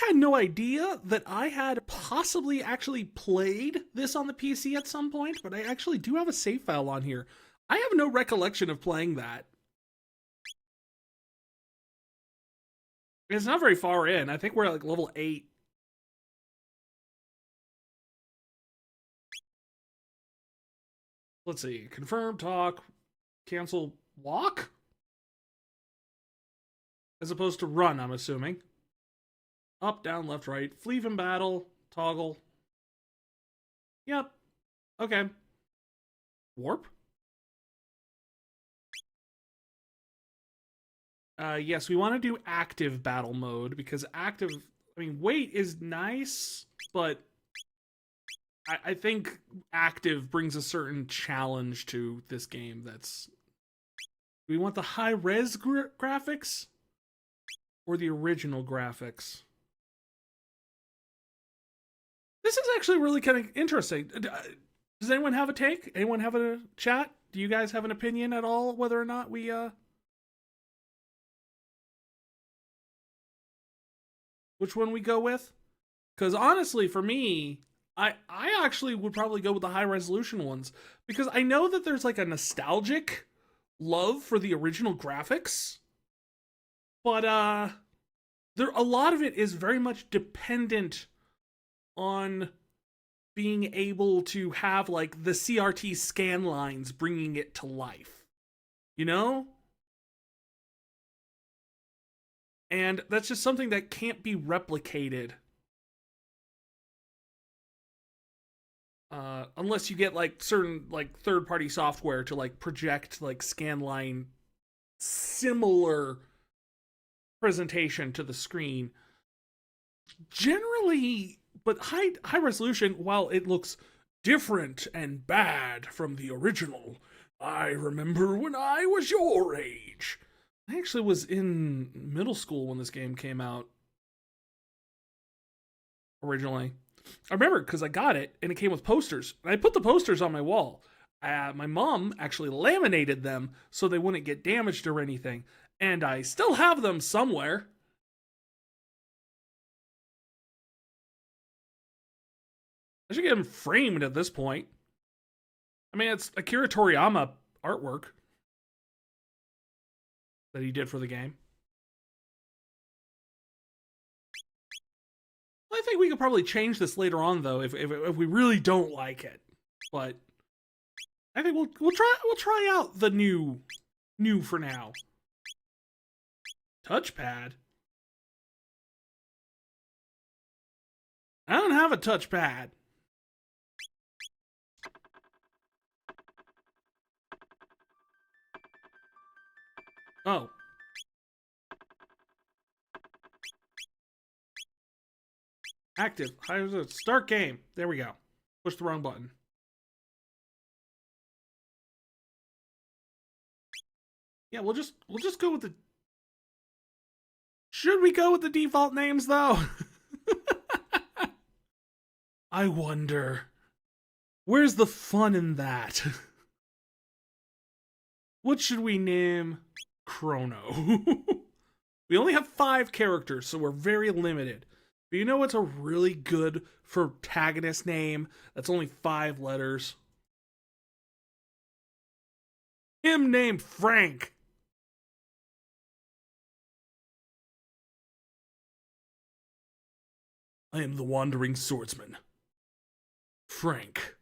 had no idea that I had possibly actually played this on the PC at some point, but I actually do have a save file on here. I have no recollection of playing that. It's not very far in. I think we're at like level 8. Let's see. Confirm, talk, cancel, walk? As opposed to run, I'm assuming. Up, down, left, right. Flee from battle, toggle. Yep. Okay. Warp? Yes, we want to do active battle mode because active, I mean, wait is nice, but I think active brings a certain challenge to this game. We want the high res graphics or the original graphics. This is actually really kind of interesting. Does anyone have a take? Anyone have a chat? Do you guys have an opinion at all whether or not we which one we go with? Because honestly, for me, I actually would probably go with the high resolution ones because I know that there's like a nostalgic love for the original graphics, but there a lot of it is very much dependent on being able to have like the CRT scan lines bringing it to life, you know? And that's just something that can't be replicated unless you get like certain like third-party software to like project like scanline similar presentation to the screen. Generally, but high resolution, while it looks different and bad from the original, I remember when I was your age. I actually was in middle school when this game came out originally. I remember because I got it and it came with posters. I put the posters on my wall. My mom actually laminated them so they wouldn't get damaged or anything. And I still have them somewhere. I should get them framed at this point. I mean, it's Akira Toriyama artwork that he did for the game. I think we could probably change this later on, though, if we really don't like it. But I think we'll try out the new for now. Touchpad. I don't have a touchpad. Oh. Active. Start game. There we go. Push the wrong button. Yeah, we'll just go with the... Should we go with the default names, though? I wonder. Where's the fun in that? What should we name Crono? We only have 5 characters, so we're very limited. But you know what's a really good protagonist name that's only 5 letters? Him named Frank. I am the wandering swordsman. Frank.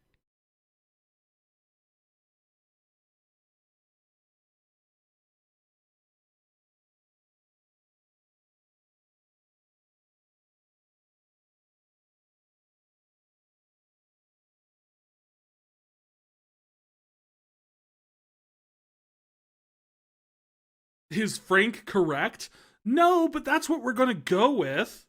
Is Frank correct? No, but that's what we're gonna go with.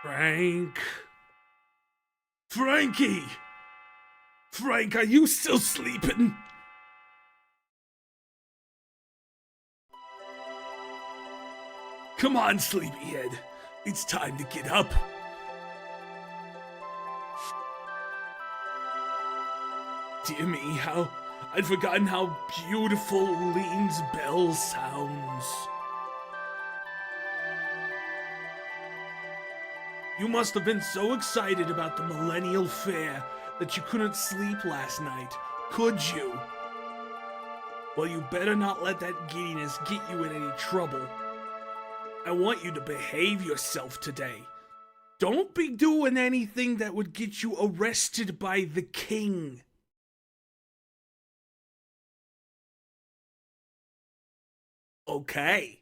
Frank. Frankie! Frank, are you still sleeping? Come on, sleepyhead. It's time to get up. Dear me, how I'd forgotten how beautiful Lean's bell sounds. You must have been so excited about the Millennial Fair that you couldn't sleep last night, could you? Well, you better not let that giddiness get you in any trouble. I want you to behave yourself today. Don't be doing anything that would get you arrested by the king. Okay.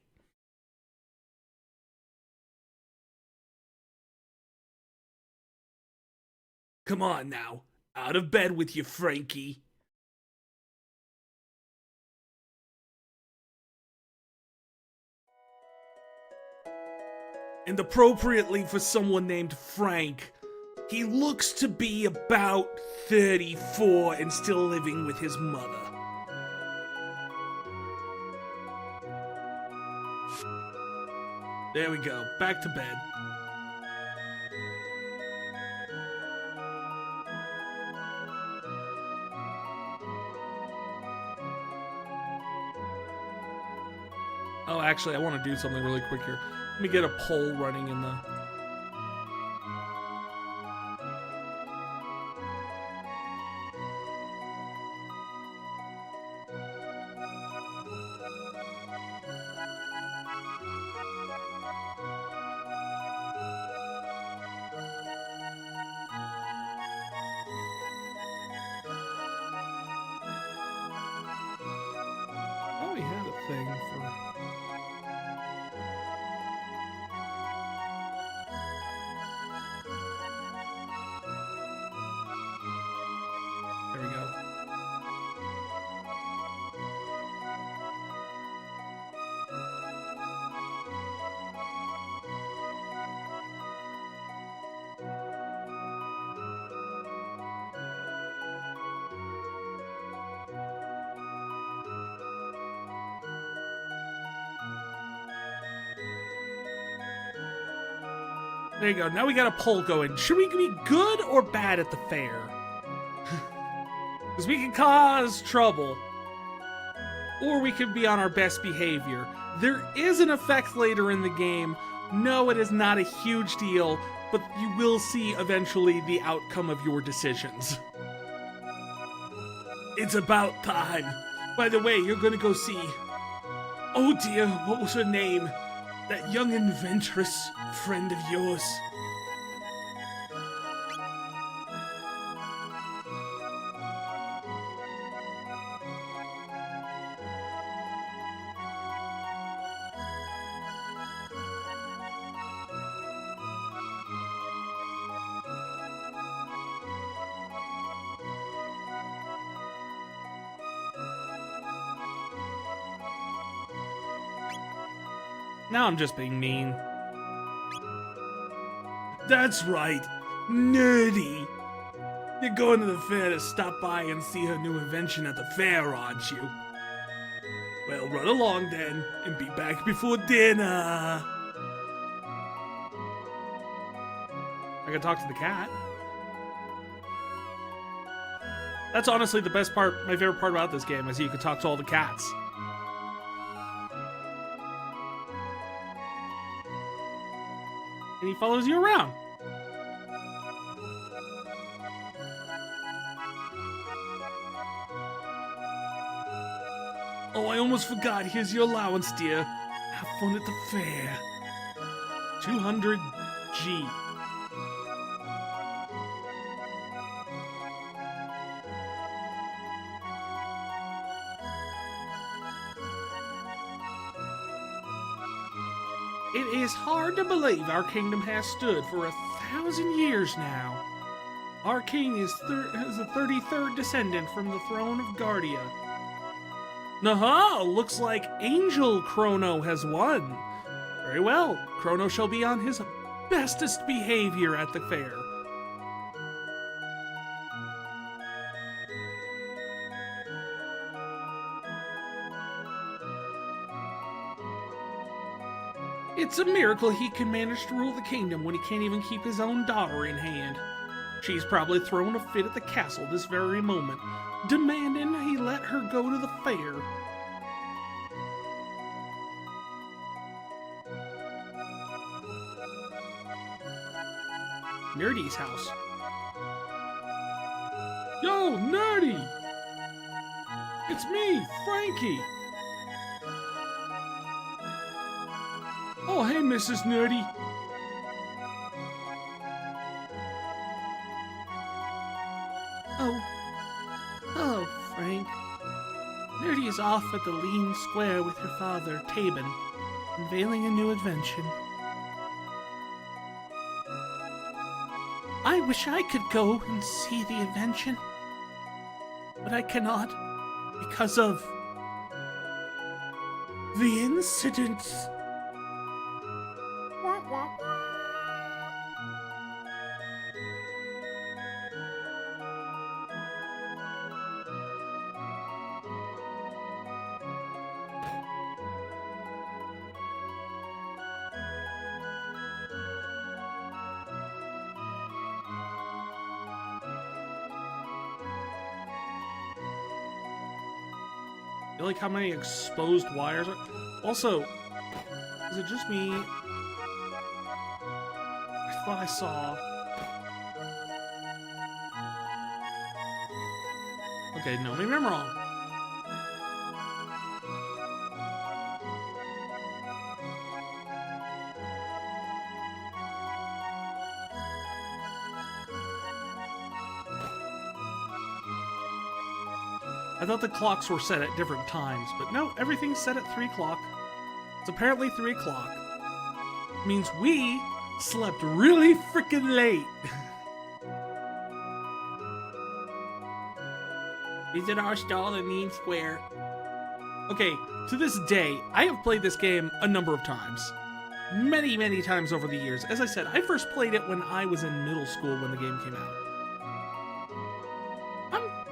Come on now, out of bed with you, Frankie. And appropriately for someone named Frank, he looks to be about 34 and still living with his mother. There we go, back to bed. Oh, actually, I want to do something really quick here. Let me get a poll running in the... Oh, we had a thing for... There we go. There you go. Now we got a poll going. Should we be good or bad at the fair? Because we can cause trouble. Or we could be on our best behavior. There is an effect later in the game. No, it is not a huge deal, but you will see eventually the outcome of your decisions. It's about time. By the way, you're gonna go see... Oh dear, what was her name? That young inventress friend of yours. Now I'm just being mean. That's right, Nerdi. You're going to the fair to stop by and see her new invention at the fair, aren't you? Well, run along then, and be back before dinner. I can talk to the cat. That's honestly the best part, my favorite part about this game, is you can talk to all the cats. And he follows you around. Oh, I almost forgot. Here's your allowance, dear. Have fun at the fair. 200 G. It is hard to believe our kingdom has stood for 1,000 years now. Our king is the 33rd descendant from the throne of Guardia. Naha! Looks like Angel Crono has won. Very well. Crono shall be on his bestest behavior at the fair. It's a miracle he can manage to rule the kingdom when he can't even keep his own daughter in hand. She's probably throwing a fit at the castle this very moment, demanding he let her go to the fair. Nerdi's house. Yo, Nerdi! It's me, Frankie! Oh, hey, Mrs. Nerdi. Oh, Frank. Nerdi is off at the Lean Square with her father, Tabin, unveiling a new invention. I wish I could go and see the invention, but I cannot because of the incident. You like how many exposed wires are? Also, is it just me? I thought I saw... Okay, no, maybe I'm wrong. I thought the clocks were set at different times, but no, everything's set at 3 o'clock. It's apparently 3 o'clock. Means we slept really freaking late. Visit our stall in Lean Square. Okay, to this day, I have played this game a number of times. Many, many times over the years. As I said, I first played it when I was in middle school when the game came out.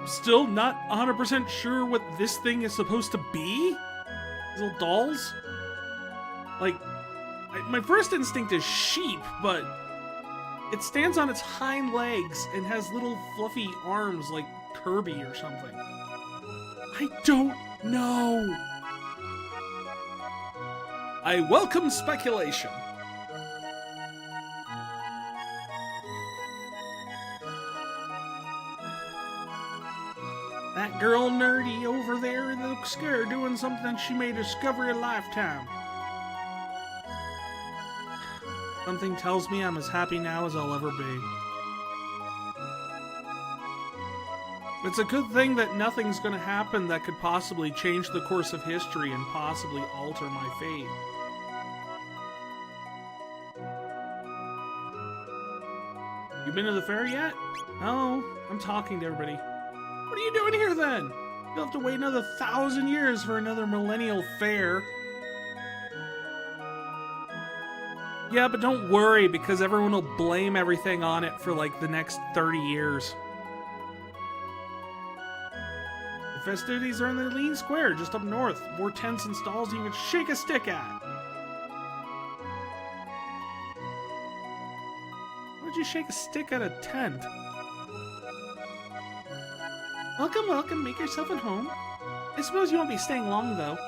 Still not 100% sure what this thing is supposed to be? These little dolls? Like, my first instinct is sheep, but it stands on its hind legs and has little fluffy arms like Kirby or something. I don't know. I welcome speculation. That girl Nerdi over there looks scared doing something she may discover a lifetime. Something tells me I'm as happy now as I'll ever be. It's a good thing that nothing's gonna happen that could possibly change the course of history and possibly alter my fate. You been to the fair yet? No, I'm talking to everybody. What are you doing here then? You'll have to wait another 1,000 years for another Millennial Fair. Yeah, but don't worry, because everyone will blame everything on it for like the next 30 years. The festivities are in the Lean Square, just up north. More tents and stalls than you can shake a stick at. Why would you shake a stick at a tent? Welcome, welcome, make yourself at home. I suppose you won't be staying long, though.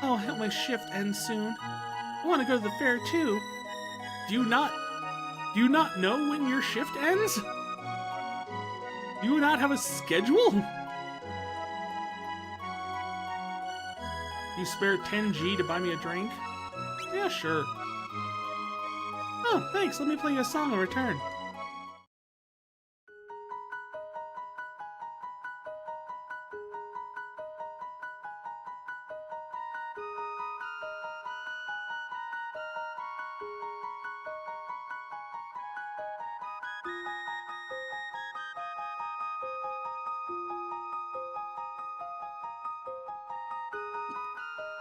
Oh, I hope my shift ends soon. I want to go to the fair, too. Do you not know when your shift ends? Do you not have a schedule? You spare 10G to buy me a drink? Yeah, sure. Oh, thanks, let me play you a song in return.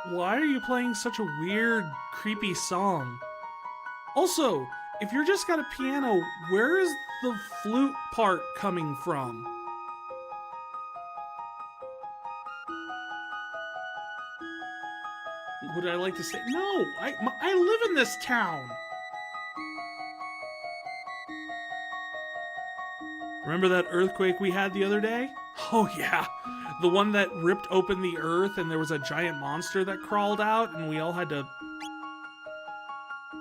Why are you playing such a weird, creepy song? Also, if you're just got a piano, where is the flute part coming from? Would I like to say no? I live in this town. Remember that earthquake we had the other day? Oh yeah, the one that ripped open the earth and there was a giant monster that crawled out and we all had to...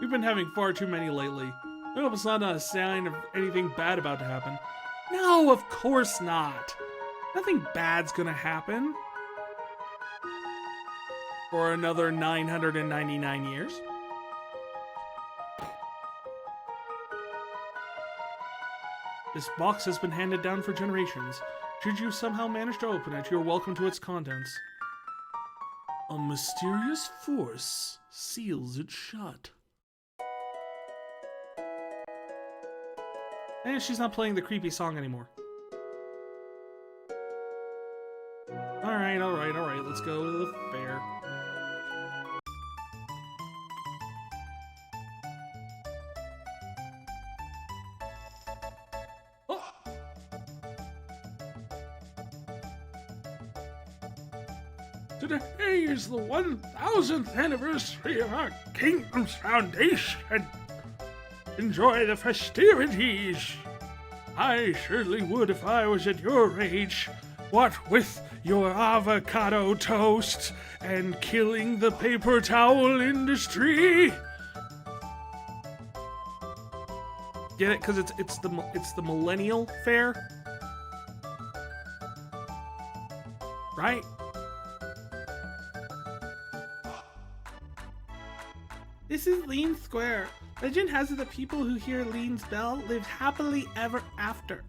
We've been having far too many lately. I hope it's not a sign of anything bad about to happen. No, of course not. Nothing bad's gonna happen. For another 999 years. This box has been handed down for generations. Should you somehow manage to open it, you're welcome to its contents. A mysterious force seals it shut. And she's not playing the creepy song anymore. Alright, let's go to the fair. Today is the 1000th anniversary of our kingdom's foundation. Enjoy the festivities. I surely would if I was at your age. What with your avocado toast and killing the paper towel industry. Get it? Because it's the Millennial Fair, right? This is Lean Square. Legend has it the people who hear Lean's bell live happily ever after.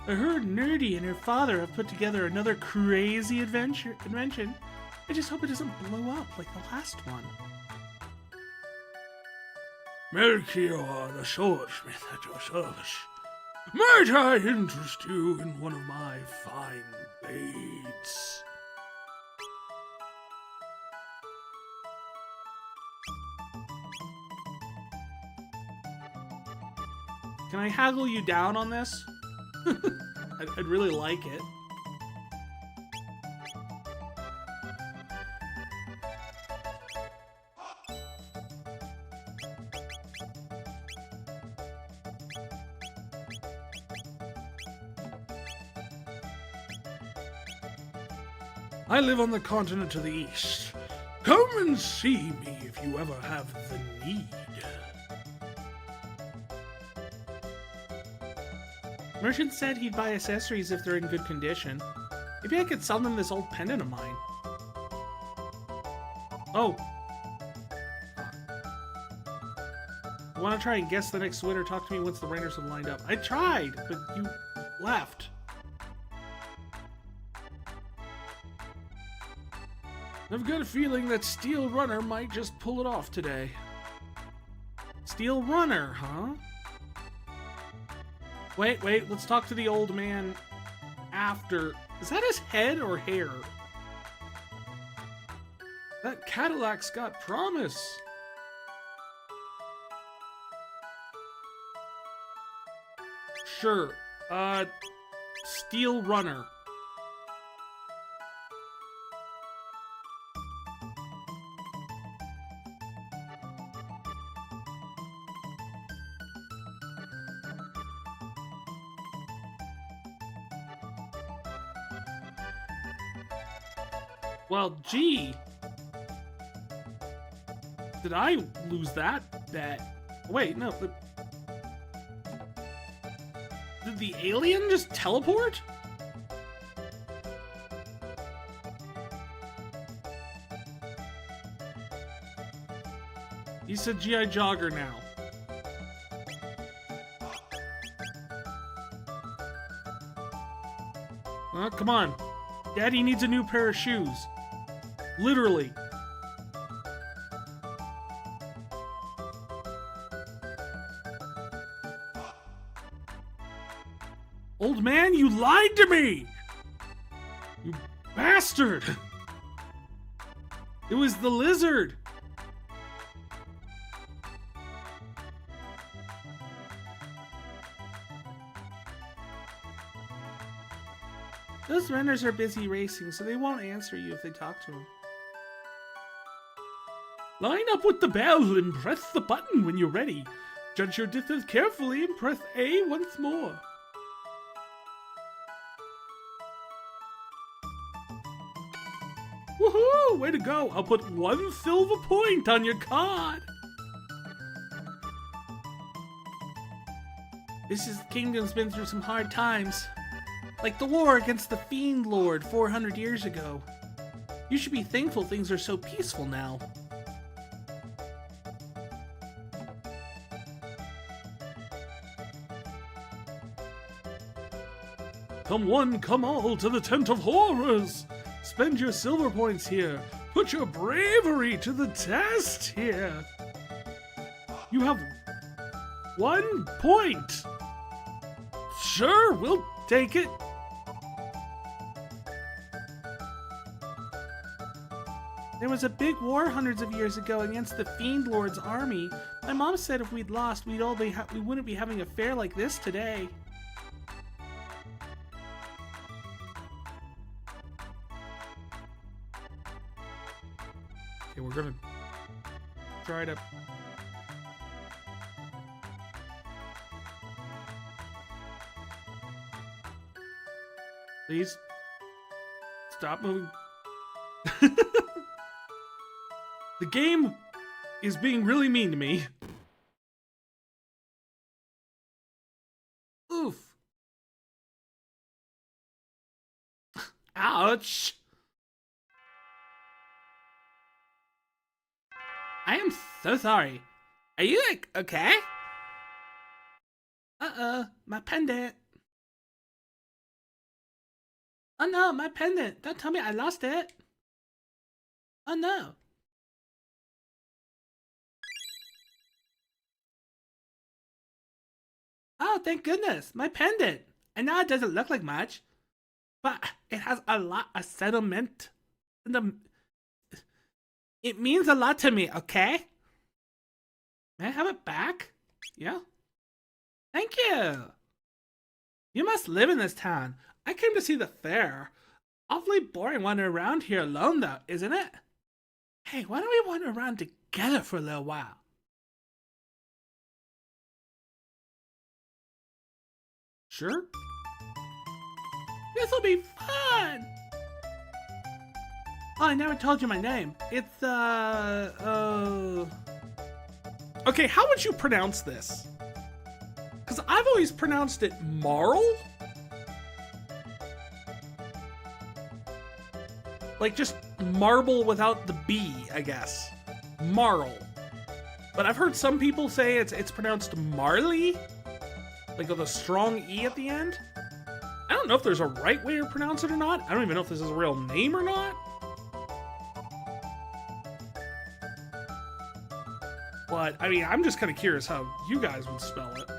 I heard Nerdi and her father have put together another crazy invention. I just hope it doesn't blow up like the last one. Melchior, the swordsmith at your service. Might I interest you in one of my fine blades? Can I haggle you down on this? I'd really like it. I live on the continent to the east. Come and see me if you ever have the need. Merchant said he'd buy accessories if they're in good condition. Maybe I could sell them this old pendant of mine. Oh. I want to try and guess the next winner. Talk to me once the rainers have lined up. I tried, but you left. I've got a feeling that Steel Runner might just pull it off today. Steel Runner, huh? Wait, let's talk to the old man after. Is that his head or hair? That Cadillac's got promise. Sure. Steel Runner. Well, gee. Did I lose that bet? Wait, no. Did the alien just teleport? He's a GI Jogger now. Come on. Daddy needs a new pair of shoes. Literally. Old man, you lied to me! You bastard! It was the lizard! Those runners are busy racing, so they won't answer you if they talk to them. Line up with the bell and press the button when you're ready. Judge your distance carefully and press A once more. Woohoo! Way to go! I'll put 1 silver point on your card. This kingdom's been through some hard times. Like the war against the Fiend Lord 400 years ago. You should be thankful things are so peaceful now. Come one, come all to the Tent of Horrors! Spend your silver points here. Put your bravery to the test here. You have 1 point. Sure, we'll take it. There was a big war hundreds of years ago against the Fiend Lord's army. My mom said if we'd lost, we wouldn't be having a fair like this today. Okay, we're gonna try to... Please stop moving. The game is being really mean to me. Oof. Ouch. I am so sorry. Are you like okay? My pendant. Oh no, my pendant. Don't tell me I lost it. Oh no. Oh, thank goodness. My pendant. I know it doesn't look like much, but it has a lot of sentiment. It means a lot to me, okay? May I have it back? Yeah. Thank you. You must live in this town. I came to see the fair. Awfully boring wandering around here alone, though, isn't it? Hey, why don't we wander around together for a little while? Sure. This'll be fun! Oh, I never told you my name. It's, Okay, how would you pronounce this? Because I've always pronounced it Marle? Like just marble without the B, I guess. Marle. But I've heard some people say it's pronounced Marley? Like with a strong E at the end? I don't know if there's a right way to pronounce it or not. I don't even know if this is a real name or not. But, I mean, I'm just kind of curious how you guys would spell it.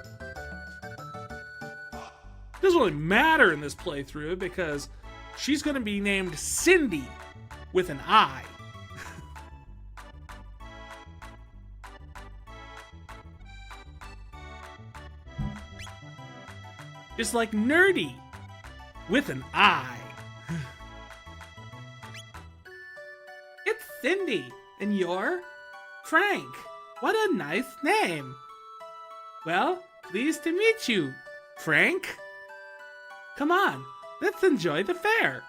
It doesn't really matter in this playthrough because she's going to be named Cindy with an I. Just like Nerdi with an I. It's Cindy, and you're Frank. What a nice name. Well, pleased to meet you, Frank. Come on, let's enjoy the fair.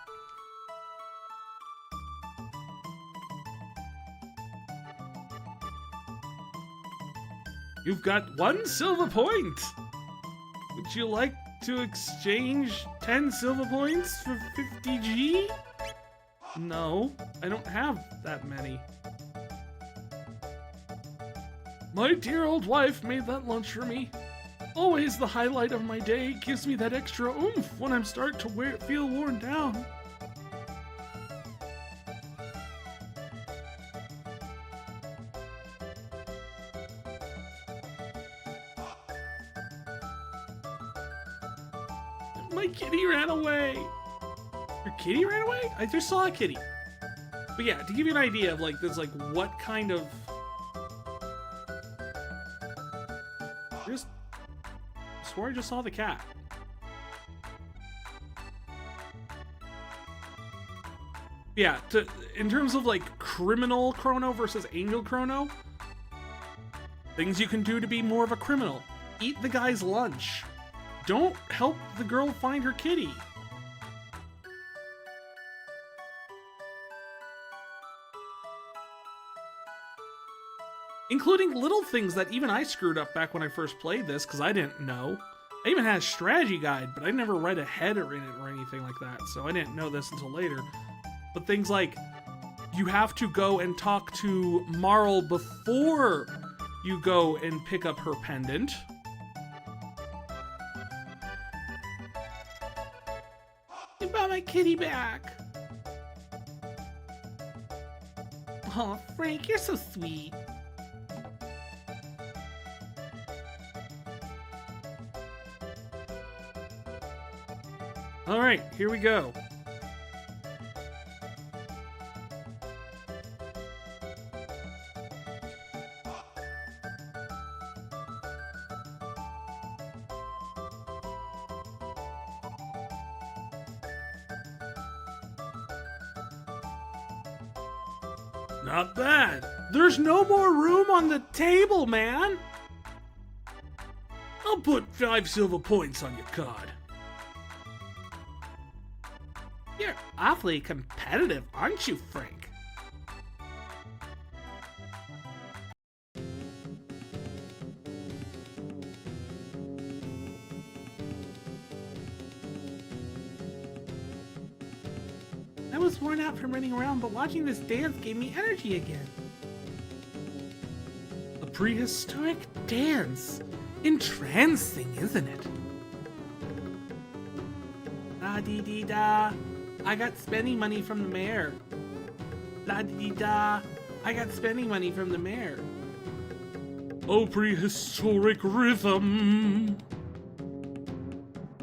You've got 1 silver point. Would you like to exchange 10 silver points for 50G? No, I don't have that many. My dear old wife made that lunch for me. Always the highlight of my day, gives me that extra oomph when I'm starting to feel worn down. My kitty ran away. Your kitty ran away? I just saw a kitty. But yeah, to give you an idea of like this, like what kind of I swore I just saw the cat. Yeah, in terms of like criminal Crono versus angel Crono, things you can do to be more of a criminal. Eat the guy's lunch. Don't help the girl find her kitty. Including little things that even I screwed up back when I first played this because I didn't know. I even had a strategy guide, but I never read a header in it or anything like that, so I didn't know this until later. But things like, you have to go and talk to Marle before you go and pick up her pendant. You brought my kitty back. Oh, Frank, you're so sweet. All right, here we go. Not bad. There's no more room on the table, man. I'll put 5 silver points on your card. You're awfully competitive, aren't you, Frank? I was worn out from running around, but watching this dance gave me energy again. A prehistoric dance. Entrancing, isn't it? La-dee-dee-da. I got spending money from the mayor. La-dee-da. I got spending money from the mayor. Oh, prehistoric rhythm.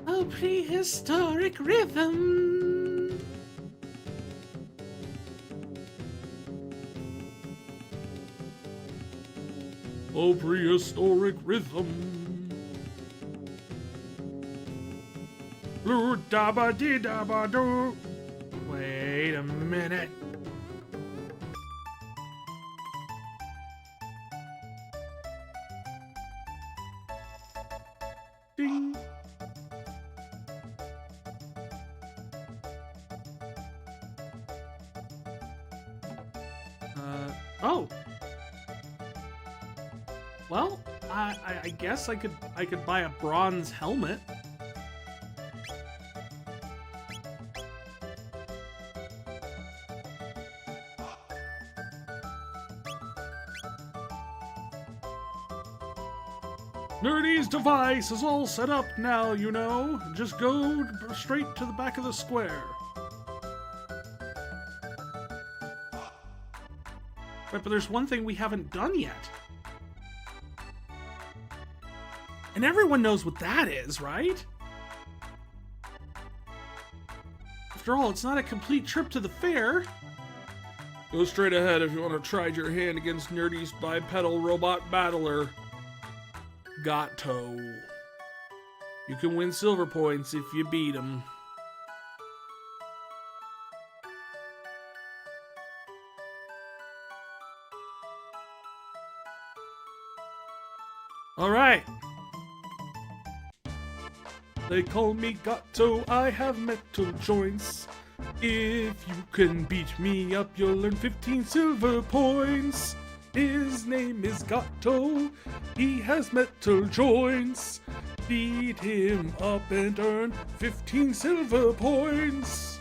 Oh, prehistoric rhythm. Oh, prehistoric rhythm. Blue dabba dee dabba doo. Wait a minute. Ding. Oh. Well, I guess I could buy a bronze helmet. Nerdi's device is all set up now, you know. Just go straight to the back of the square. Right, but there's one thing we haven't done yet. And everyone knows what that is, right? After all, it's not a complete trip to the fair. Go straight ahead if you want to try your hand against Nerdi's bipedal robot battler. Gato. You can win silver points if you beat him. All right. They call me Gato, I have metal joints. If you can beat me up, you'll earn 15 silver points. His name is Gato, he has metal joints. Beat him up and earn 15 silver points.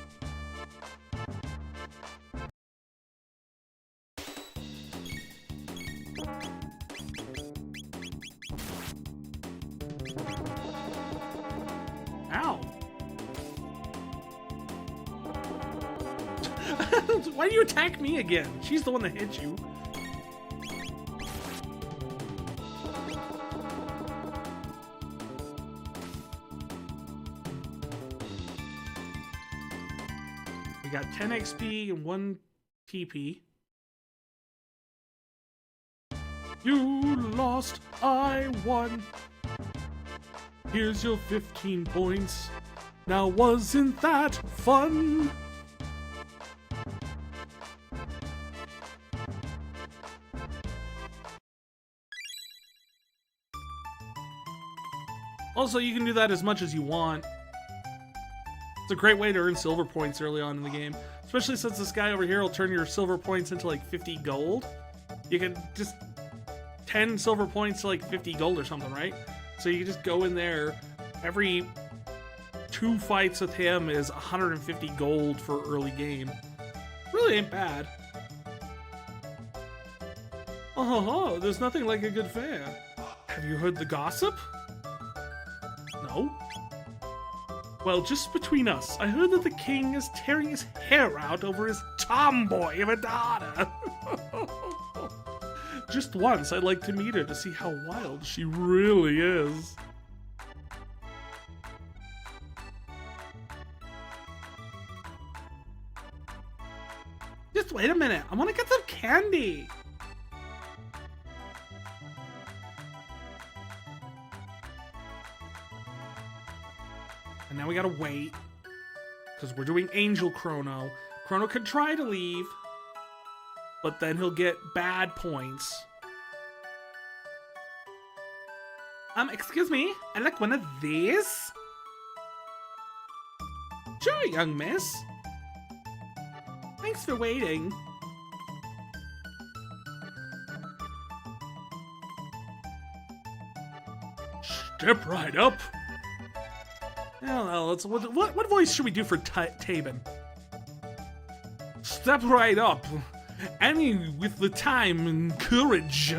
Ow. Why do you attack me again? She's the one that hit you. We got 10 XP and 1 TP. You lost, I won. Here's your 15 points. Now wasn't that fun? Also, you can do that as much as you want. It's a great way to earn silver points early on in the game. Especially since this guy over here will turn your silver points into like 50 gold. You can just 10 silver points to like 50 gold or something, right? So you just go in there. Every 2 fights with him is 150 gold for early game. Really ain't bad. Oh, there's nothing like a good fair. Have you heard the gossip? No? Well, just between us, I heard that the king is tearing his hair out over his tomboy of a daughter. Just once, I'd like to meet her to see how wild she really is. Just wait a minute, I want to get some candy. And now we gotta wait, because we're doing Angel Chrono. Chrono could try to leave, but then he'll get bad points. Excuse me, I'd like one of these. Sure, young miss. Thanks for waiting. Step right up. Well, what voice should we do for Tabin? Step right up. Any with the time and courage.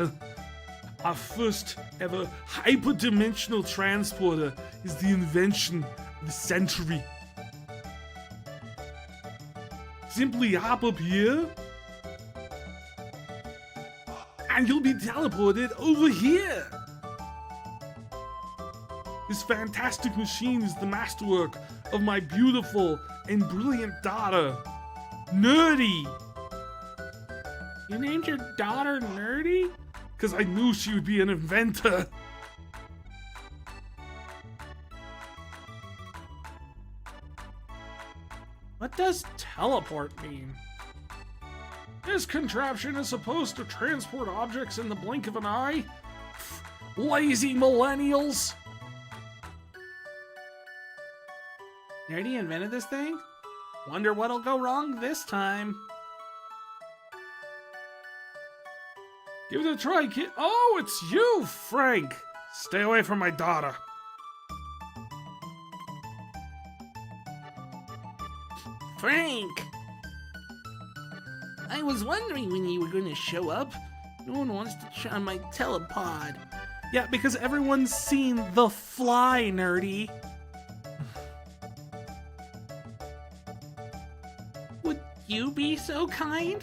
Our first ever hyperdimensional transporter is the invention of the century. Simply hop up here, and you'll be teleported over here. This fantastic machine is the masterwork of my beautiful and brilliant daughter, Nerdi. You named your daughter Nerdi? Because I knew she would be an inventor. What does teleport mean? This contraption is supposed to transport objects in the blink of an eye? Lazy millennials! Nerdi invented this thing? Wonder what'll go wrong this time. Give it a try, kid. Oh, it's you, Frank! Stay away from my daughter. Frank! I was wondering when you were going to show up. No one wants to try my telepod. Yeah, because everyone's seen The Fly, Nerdy. Would you be so kind?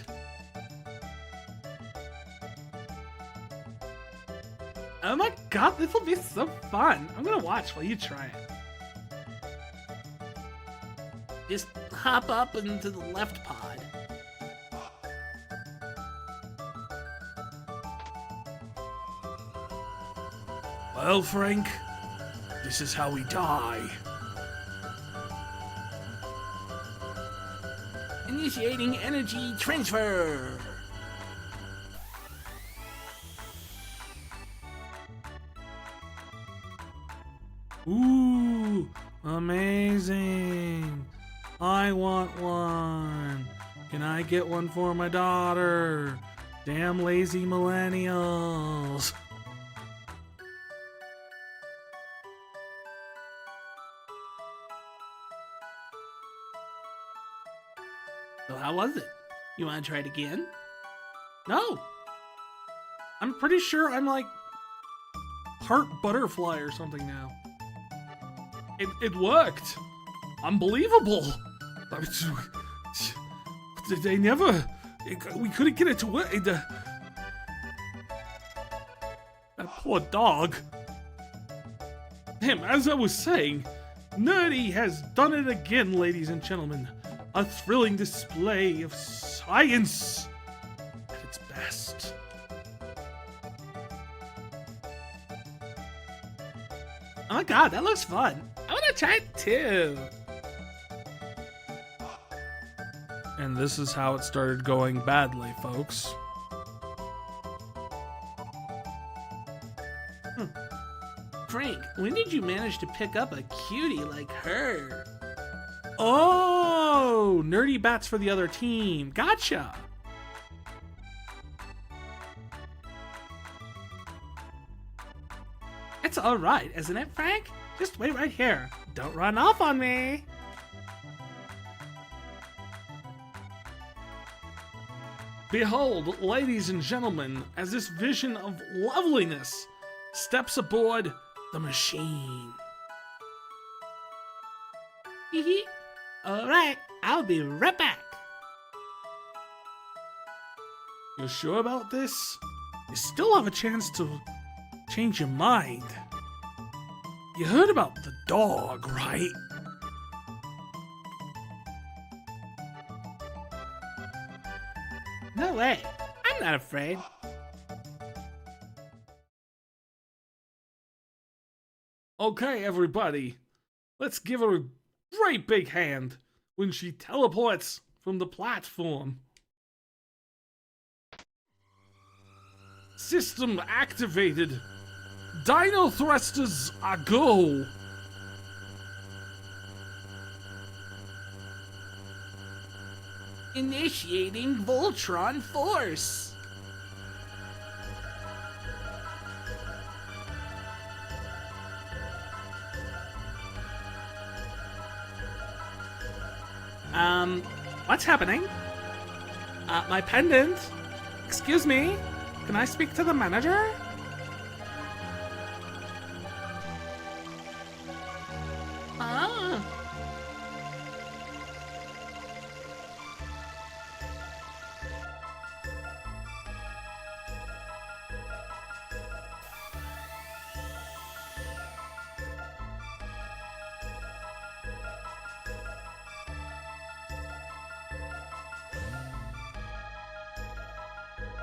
Oh my god, this will be so fun. I'm gonna watch while you try it. Just hop up into the left pod. Well, Frank, this is how we die. Initiating energy transfer. Ooh, amazing. I want one. Can I get one for my daughter? Damn lazy millennials. So how was it? You want to try it again? No. I'm pretty sure I'm like part butterfly or something now. It worked. Unbelievable. They never. We couldn't get it to work. That poor dog. Damn, as I was saying, Nerdi has done it again, ladies and gentlemen. A thrilling display of science at its best. Oh my god, that looks fun. I want to try it too. And this is how it started going badly, folks. Frank, When did you manage to pick up a cutie like her? Oh, Nerdi bats for the other team. Gotcha. It's alright, isn't it, Frank? Just wait right here. Don't run off on me. Behold, ladies and gentlemen, as this vision of loveliness steps aboard the machine. Hee Alright, I'll be right back. You're sure about this? You still have a chance to change your mind. You heard about the dog, right? No way. I'm not afraid. Okay, everybody. Let's give her a great big hand when she teleports from the platform. System activated. Dino thrusters are go. Initiating Voltron Force. What's happening? My pendant. Excuse me. Can I speak to the manager? Ah.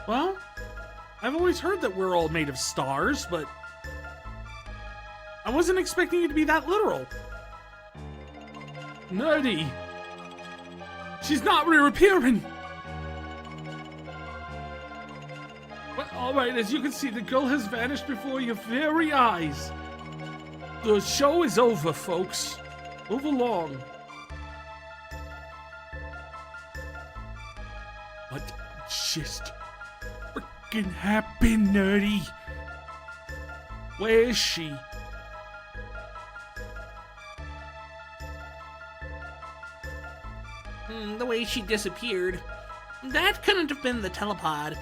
Well, I've always heard that we're all made of stars, but I wasn't expecting you to be that literal. Nerdy! She's not reappearing! Well, alright, as you can see, the girl has vanished before your very eyes. The show is over, folks. Move along. What just freaking happened, Nerdy? Where is she? The way she disappeared. That couldn't have been the telepod.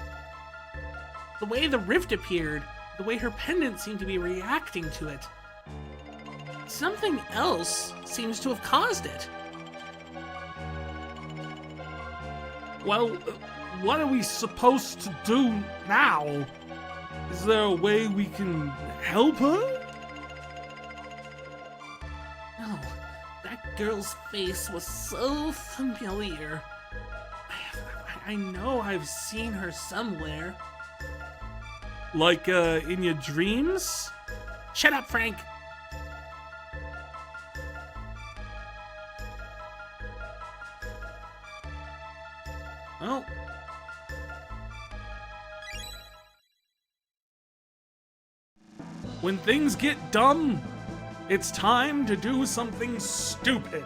The way the rift appeared, the way her pendant seemed to be reacting to it. Something else seems to have caused it. Well, what are we supposed to do now? Is there a way we can help her? No, that girl's face was so familiar. I know I've seen her somewhere. Like, in your dreams? Shut up, Frank! Well, when things get dumb, it's time to do something stupid.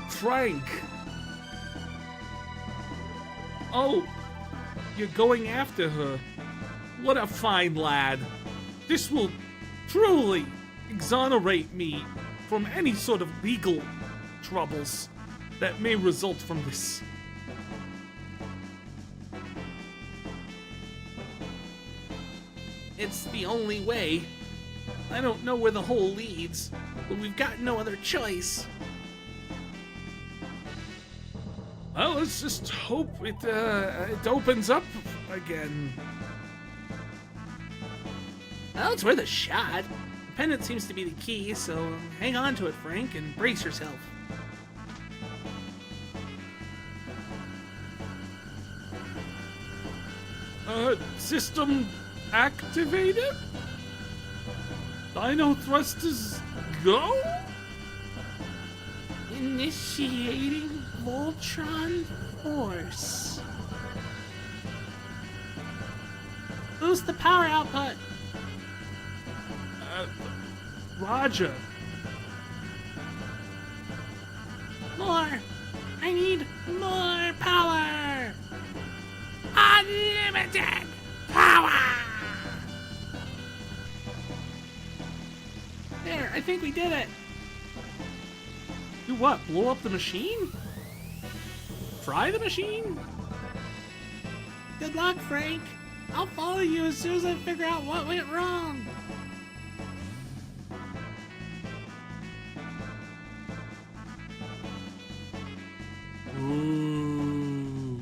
Frank. Oh, you're going after her. What a fine lad. This will truly exonerate me from any sort of legal troubles that may result from this. It's the only way. I don't know where the hole leads, but we've got no other choice. Well, let's just hope it opens up again. Well, it's worth a shot. The pendant seems to be the key, so hang on to it, Frank, and brace yourself. System activated? Dino thrusters go? Initiating Voltron Force. Boost the power output. Raja. More. I need more power. Unlimited power. There, I think we did it. Do what? Blow up the machine? Fry the machine? Good luck, Frank. I'll follow you as soon as I figure out what went wrong. Ooh.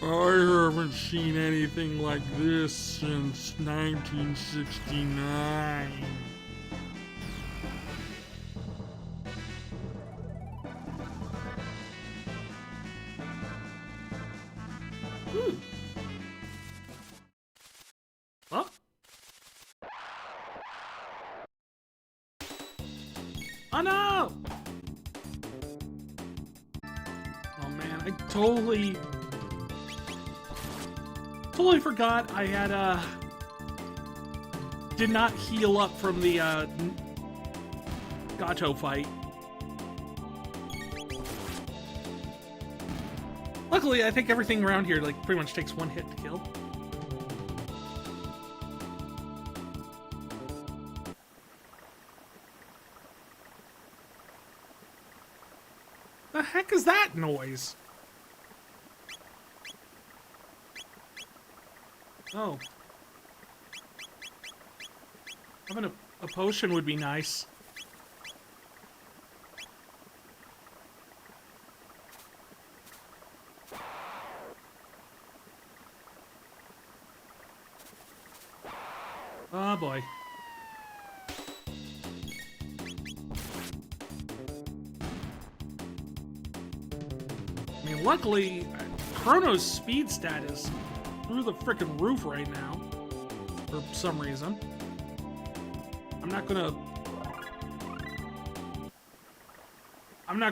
I haven't seen anything like this since 1969. Ooh. Huh? Oh no! Oh man, I totally forgot I had did not heal up from the Gato fight. Luckily, I think everything around here like pretty much takes one hit to kill. The heck is that noise? Oh. Having a potion would be nice. Oh boy. I mean, luckily, Crono's speed stat is through the frickin' roof right now. For some reason. I'm not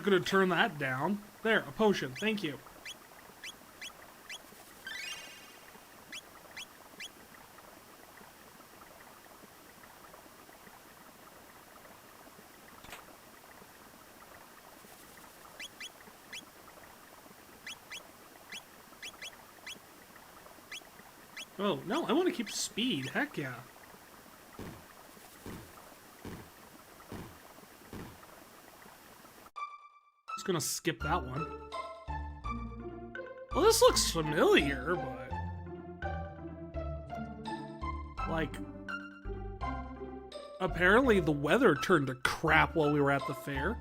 gonna turn that down. There, a potion. Thank you. Oh, no, I want to keep speed. Heck yeah. Just gonna skip that one. Well, this looks familiar, but... like... apparently the weather turned to crap while we were at the fair.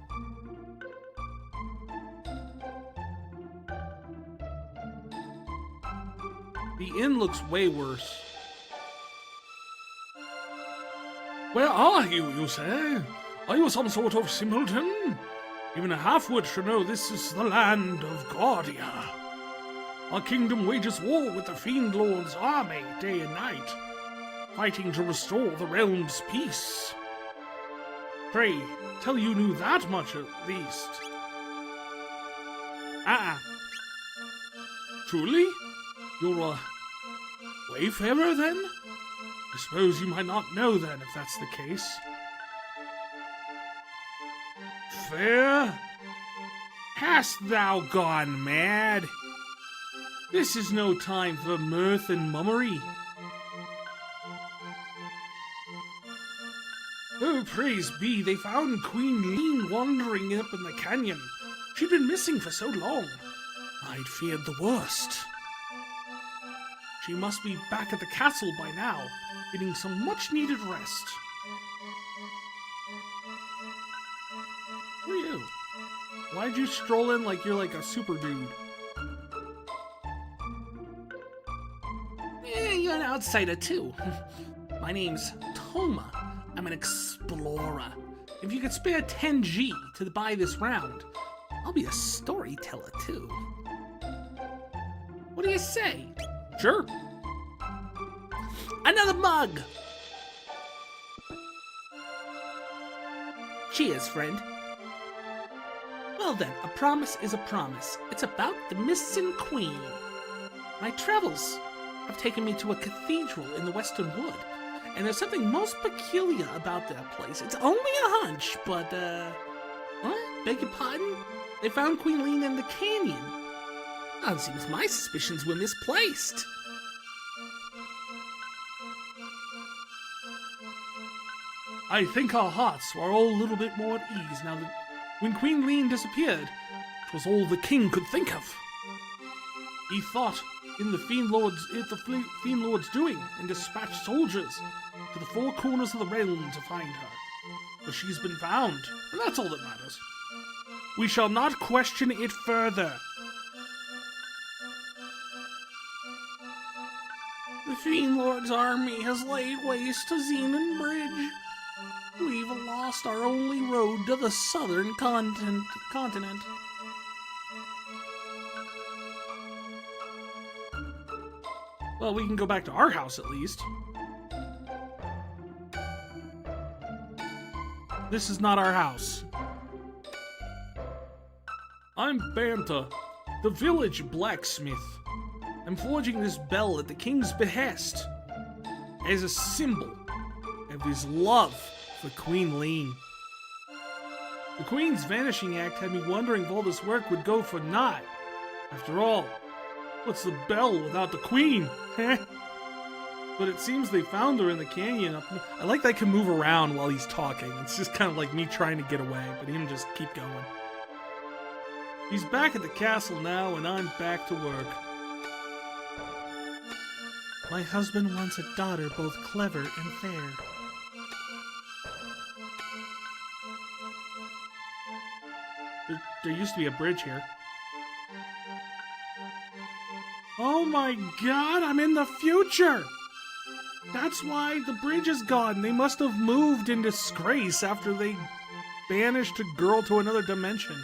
The inn looks way worse. Where are you, you say? Are you some sort of simpleton? Even a half-wit should know this is the land of Guardia. Our kingdom wages war with the Fiend Lord's army day and night, fighting to restore the realm's peace. Pray, tell you knew that much at least. Truly? You're a wayfarer, then? I suppose you might not know, then, if that's the case. Fair? Hast thou gone mad? This is no time for mirth and mummery. Oh, praise be, they found Queen Lean wandering up in the canyon. She'd been missing for so long. I'd feared the worst. She must be back at the castle by now, getting some much-needed rest. Who are you? Why'd you stroll in like you're like a super dude? Yeah, you're an outsider too. My name's Toma. I'm an explorer. If you could spare 10G to buy this round, I'll be a storyteller too. What do you say? Sure. Another mug! Cheers, friend. Well then, a promise is a promise. It's about the missing queen. My travels have taken me to a cathedral in the Western Wood, and there's something most peculiar about that place. It's only a hunch, but, what? Beg your pardon? They found Queen Lean in the canyon. Oh, it seems my suspicions were misplaced. I think our hearts are all a little bit more at ease now that when Queen Lean disappeared, it was all the king could think of. He thought in the Fiend Lord's doing and dispatched soldiers to the four corners of the realm to find her. But she's been found, and that's all that matters. We shall not question it further. The Fiend Lord's army has laid waste to Xenon Bridge. We've lost our only road to the southern continent. Well, we can go back to our house at least. This is not our house. I'm Banta, the village blacksmith. I'm forging this bell at the king's behest as a symbol of his love for Queen Lean. The Queen's vanishing act had me wondering if all this work would go for naught. After all, what's the bell without the Queen? Heh? But it seems they found her in the canyon up. I like that I can move around while he's talking. It's just kind of like me trying to get away, but him just keep going. He's back at the castle now, and I'm back to work. My husband wants a daughter both clever and fair. There used to be a bridge here. Oh my god, I'm in the future! That's why the bridge is gone. They must have moved in disgrace after they banished a girl to another dimension.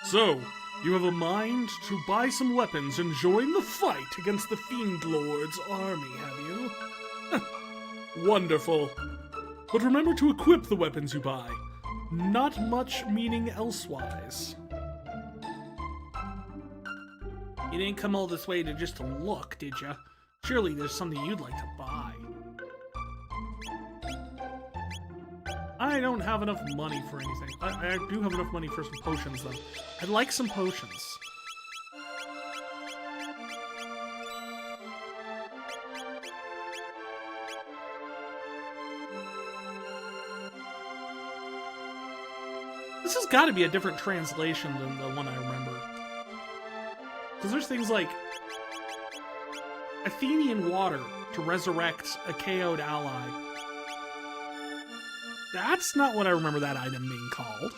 So, you have a mind to buy some weapons and join the fight against the Fiend Lord's army, have you? Wonderful. But remember to equip the weapons you buy. Not much meaning elsewise. You didn't come all this way to just to look, did ya? Surely there's something you'd like to buy. I don't have enough money for anything. I do have enough money for some potions, though. I'd like some potions. This has got to be a different translation than the one I remember. Because there's things like Athenian water to resurrect a KO'd ally. That's not what I remember that item being called.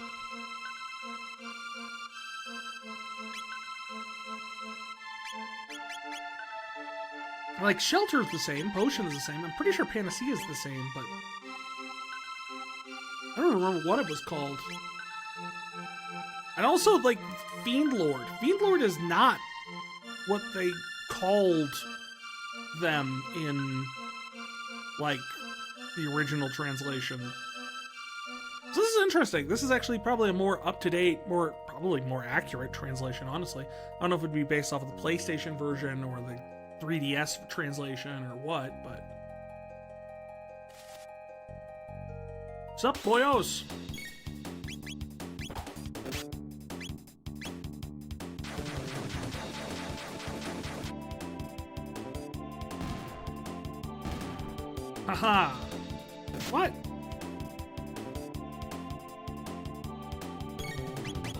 Like, shelter is the same, potion is the same, I'm pretty sure panacea is the same, but I don't remember what it was called. And also, like, Fiend Lord. Fiend Lord is not what they called them in, like, the original translation. So this is interesting. This is actually probably a more up-to-date, probably more accurate translation, honestly. I don't know if it would be based off of the PlayStation version or the 3DS translation or what, but... What's up, boyos? Haha! What?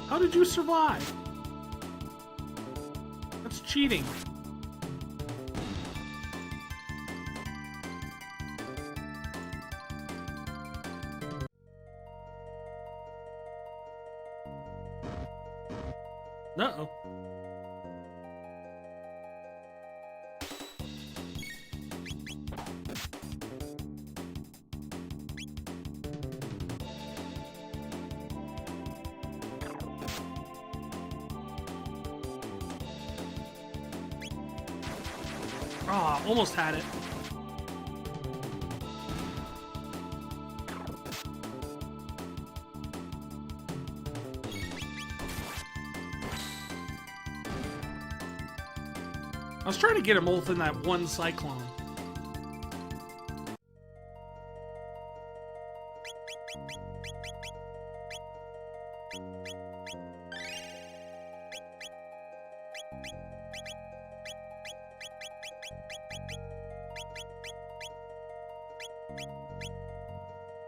How did you survive? That's cheating. Uh-oh. Ah, almost had it. I was trying to get them both in that one cyclone.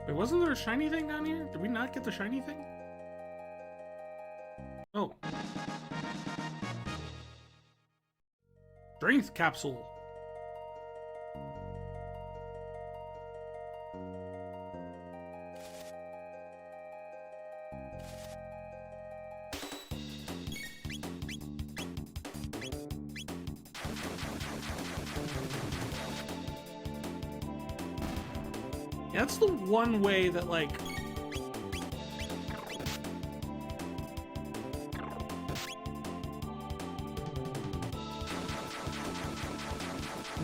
Wait, wasn't there a shiny thing down here? Did we not get the shiny thing? Oh. Strength capsule. Yeah, that's the one way that, like,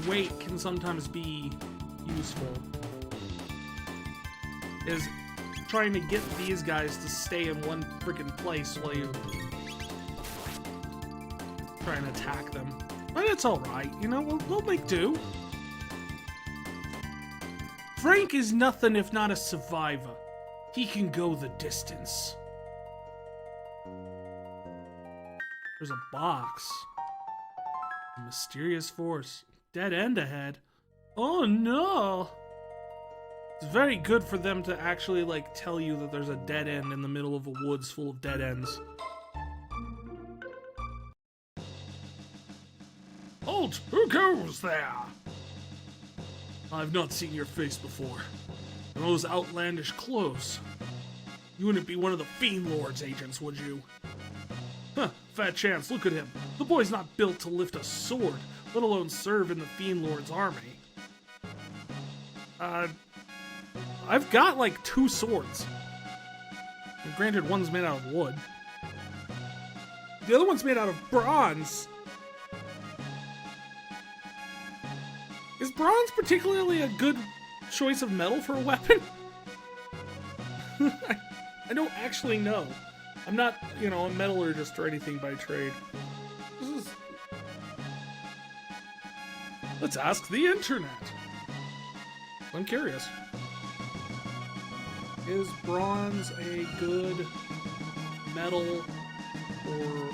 weight can sometimes be useful, is trying to get these guys to stay in one freaking place while you try and attack them. But it's alright, you know, we'll make do. Frank is nothing if not a survivor. He can go the distance. There's a box. A mysterious force. Dead end ahead. Oh no! It's very good for them to actually, like, tell you that there's a dead end in the middle of a woods full of dead ends. Halt! Who goes there? I've not seen your face before. And those outlandish clothes. You wouldn't be one of the Fiend Lord's agents, would you? Huh, fat chance, look at him. The boy's not built to lift a sword, let alone serve in the Fiend Lord's army. I've got like 2 swords. And granted, one's made out of wood. The other one's made out of bronze. Is bronze particularly a good choice of metal for a weapon? I don't actually know. I'm not, you know, a metallurgist or anything by trade. Let's ask the internet. I'm curious. Is bronze a good metal for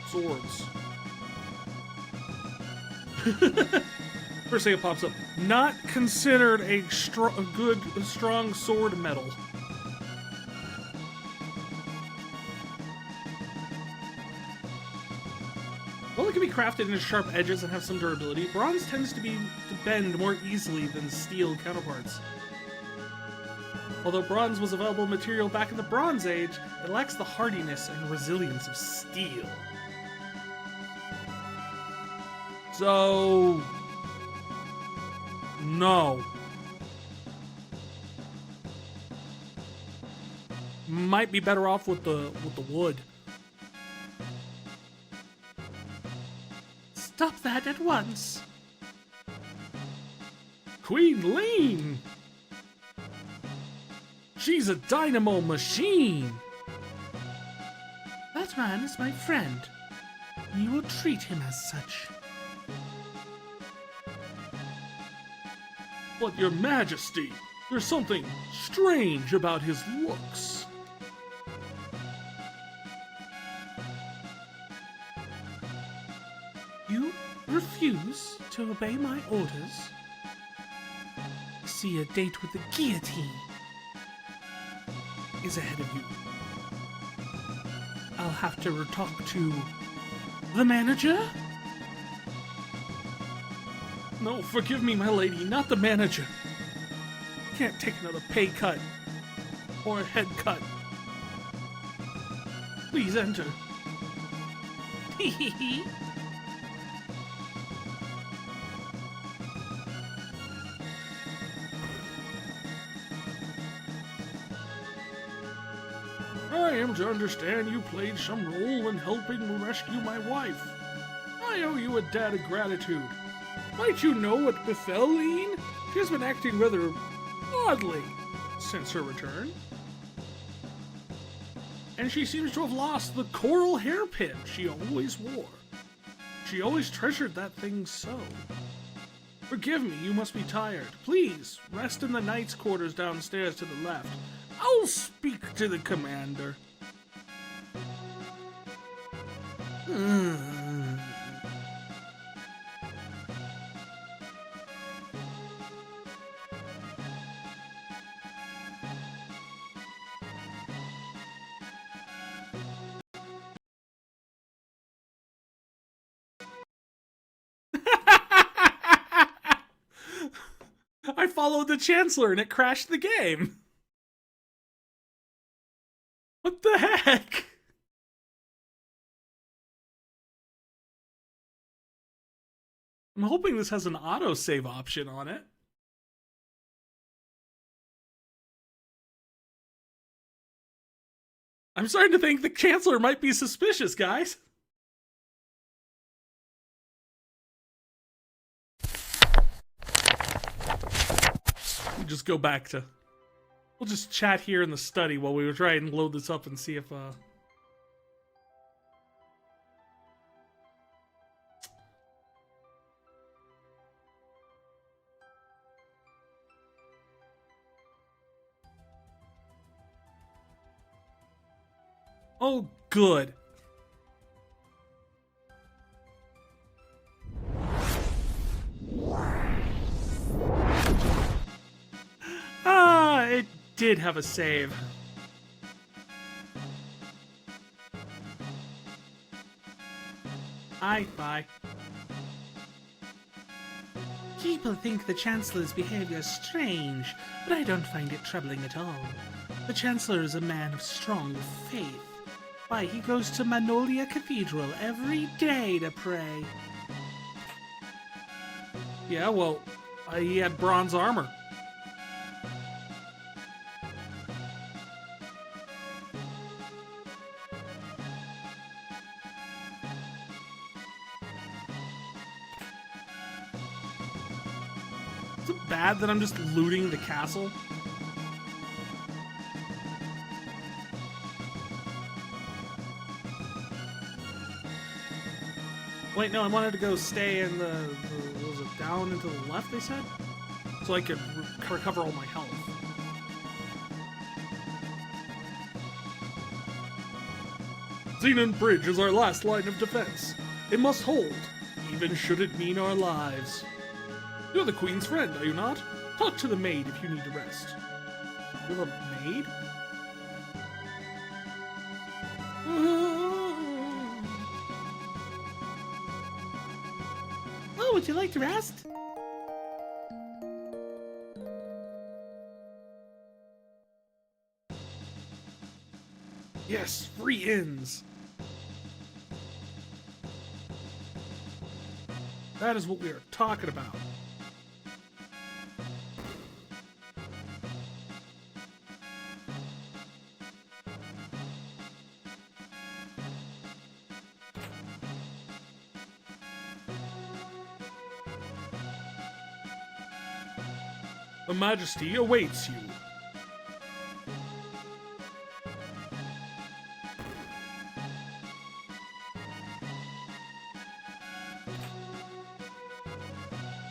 swords? First thing it pops up. Not considered a strong sword metal. While it can be crafted into sharp edges and have some durability, bronze tends to bend more easily than steel counterparts. Although bronze was available material back in the Bronze Age, it lacks the hardiness and resilience of steel. So... no. Might be better off with the wood. Stop that at once. Queen Lean! She's a dynamo machine! That man is my friend. We will treat him as such. But your majesty, there's something strange about his looks. You refuse to obey my orders? See, a date with the guillotine is ahead of you. I'll have to talk to the manager? No, forgive me, my lady, not the manager. Can't take another pay cut. Or a head cut. Please enter. Hehehe. I am to understand you played some role in helping rescue my wife. I owe you a debt of gratitude. Might you know what befell Lean? She has been acting rather oddly since her return. And she seems to have lost the coral hairpin she always wore. She always treasured that thing so. Forgive me, you must be tired. Please, rest in the knight's quarters downstairs to the left. I'll speak to the commander. I followed the Chancellor and it crashed the game. What the heck? I'm hoping this has an autosave option on it. I'm starting to think the Chancellor might be suspicious, guys. We just go back to... We'll just chat here in the study while we try and load this up and see if, Oh, good. It did have a save. Bye. People think the Chancellor's behavior is strange, but I don't find it troubling at all. The Chancellor is a man of strong faith. Why, he goes to Magnolia Cathedral every day to pray. Yeah, well, he had bronze armor. Is it bad that I'm just looting the castle? Wait, no, I wanted to go stay in the was it down and to the left, they said? So I could recover all my health. Xenon Bridge is our last line of defense. It must hold, even should it mean our lives. You're the Queen's friend, are you not? Talk to the maid if you need to rest. You're a maid? Oh, would you like to rest? Yes, free inns. That is what we are talking about. The Majesty awaits you.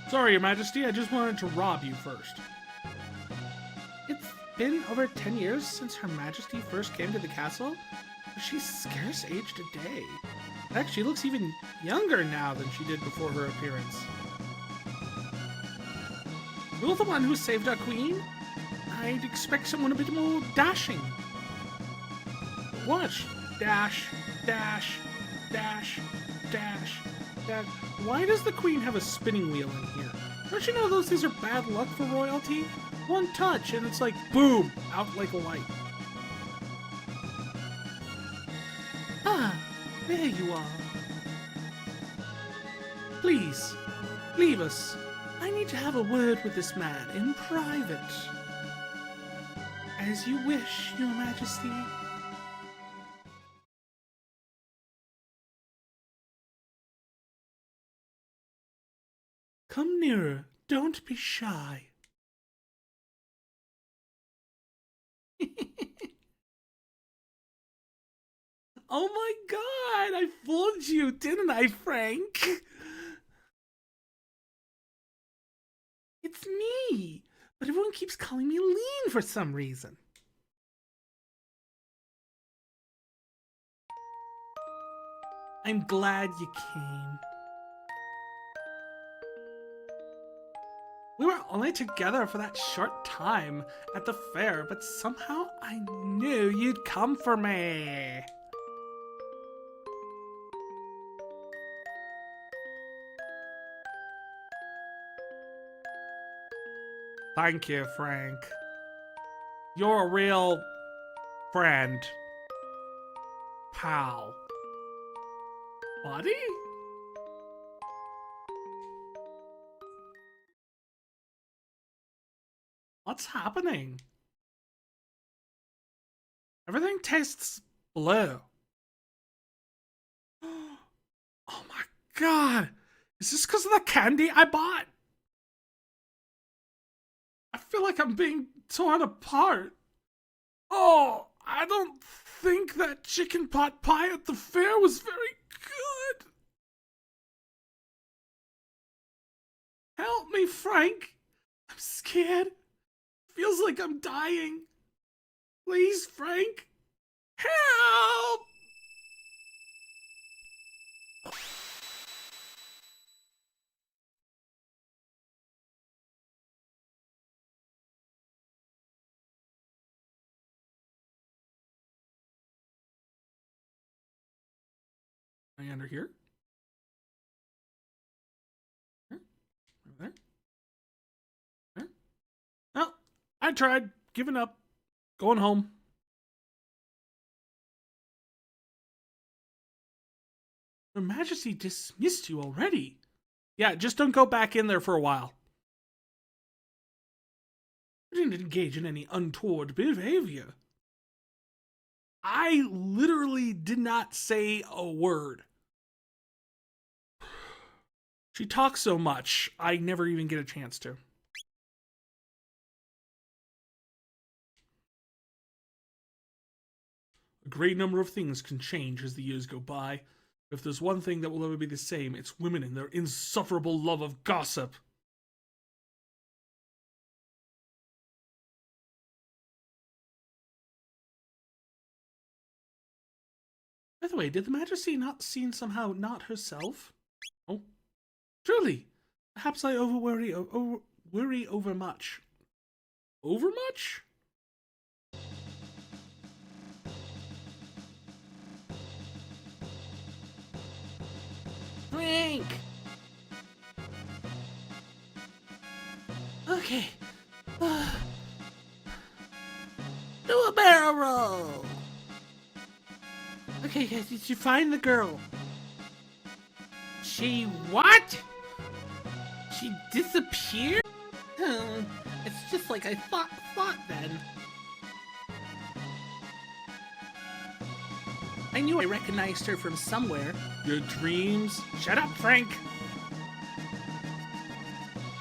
Sorry, Your Majesty, I just wanted to rob you first. It's been over 10 years since Her Majesty first came to the castle. She's scarce aged a day. Heck, she looks even younger now than she did before her appearance. You're the one who saved our queen? I'd expect someone a bit more dashing. Watch. Dash, dash, dash, dash, dash. Why does the queen have a spinning wheel in here? Don't you know these are bad luck for royalty? One touch and it's like, boom, out like a light. Ah, there you are. Please, leave us. I need to have a word with this man in private. As you wish, Your Majesty. Come nearer. Don't be shy. Oh my god, I fooled you, didn't I, Frank? It's me, but everyone keeps calling me Lean for some reason. I'm glad you came. We were only together for that short time at the fair, but somehow I knew you'd come for me. Thank you, Frank. You're a real friend. Pal. Buddy? What's happening? Everything tastes blue. Oh my god! Is this because of the candy I bought? I feel like I'm being torn apart. Oh, I don't think that chicken pot pie at the fair was very good. Help me, Frank. I'm scared. Feels like I'm dying. Please, Frank. Help! Am I under here? Here? Over there? There? No, I tried. Giving up. Going home. Her Majesty dismissed you already. Yeah, just don't go back in there for a while. I didn't engage in any untoward behavior. I literally did not say a word. She talks so much, I never even get a chance to. A great number of things can change as the years go by. If there's one thing that will ever be the same, it's women and their insufferable love of gossip. By the way, did the Majesty not seem somehow not herself? Oh, truly. Perhaps I worry over much. Over much? Frank! Okay. Do a barrel roll! Okay, guys, did you find the girl? She what? She disappeared? It's just like I thought then. I knew I recognized her from somewhere. Your dreams? Shut up, Frank!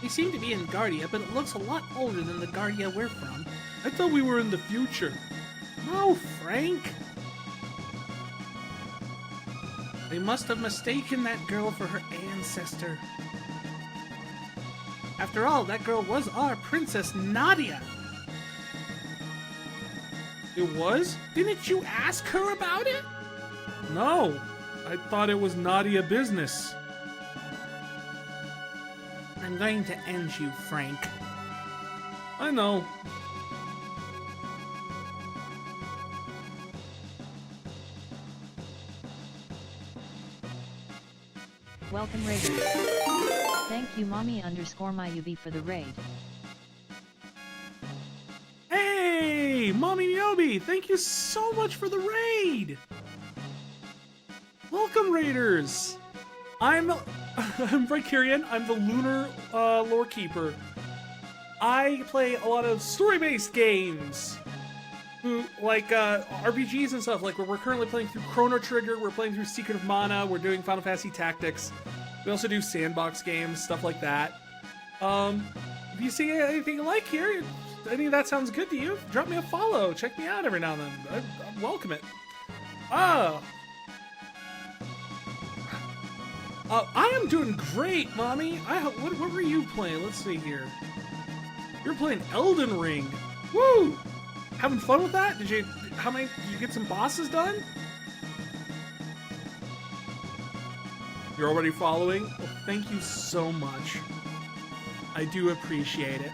We seem to be in Guardia, but it looks a lot older than the Guardia we're from. I thought we were in the future. No, Frank! They must have mistaken that girl for her ancestor. After all, that girl was our Princess Nadia. It was? Didn't you ask her about it? No. I thought it was Nadia business. I'm going to end you, Frank. I know. Welcome Raiders. Thank you mommy_my UB for the raid. Hey, Mommy Niobe, thank you so much for the raid. Welcome, Raiders. I'm Vicarian. I'm the Lunar Lore Keeper. I play a lot of story-based games, like RPGs and stuff. Like we're currently playing through Chrono Trigger. We're playing through Secret of Mana. We're doing Final Fantasy Tactics. We also do sandbox games, stuff like that. If you see anything you like here, if any of that sounds good to you, drop me a follow. Check me out every now and then. I welcome it. I am doing great, Mommy. What were you playing? Let's see here. You're playing Elden Ring. Woo! Having fun with that? Did you get some bosses done? You're already following? Well, thank you so much. I do appreciate it.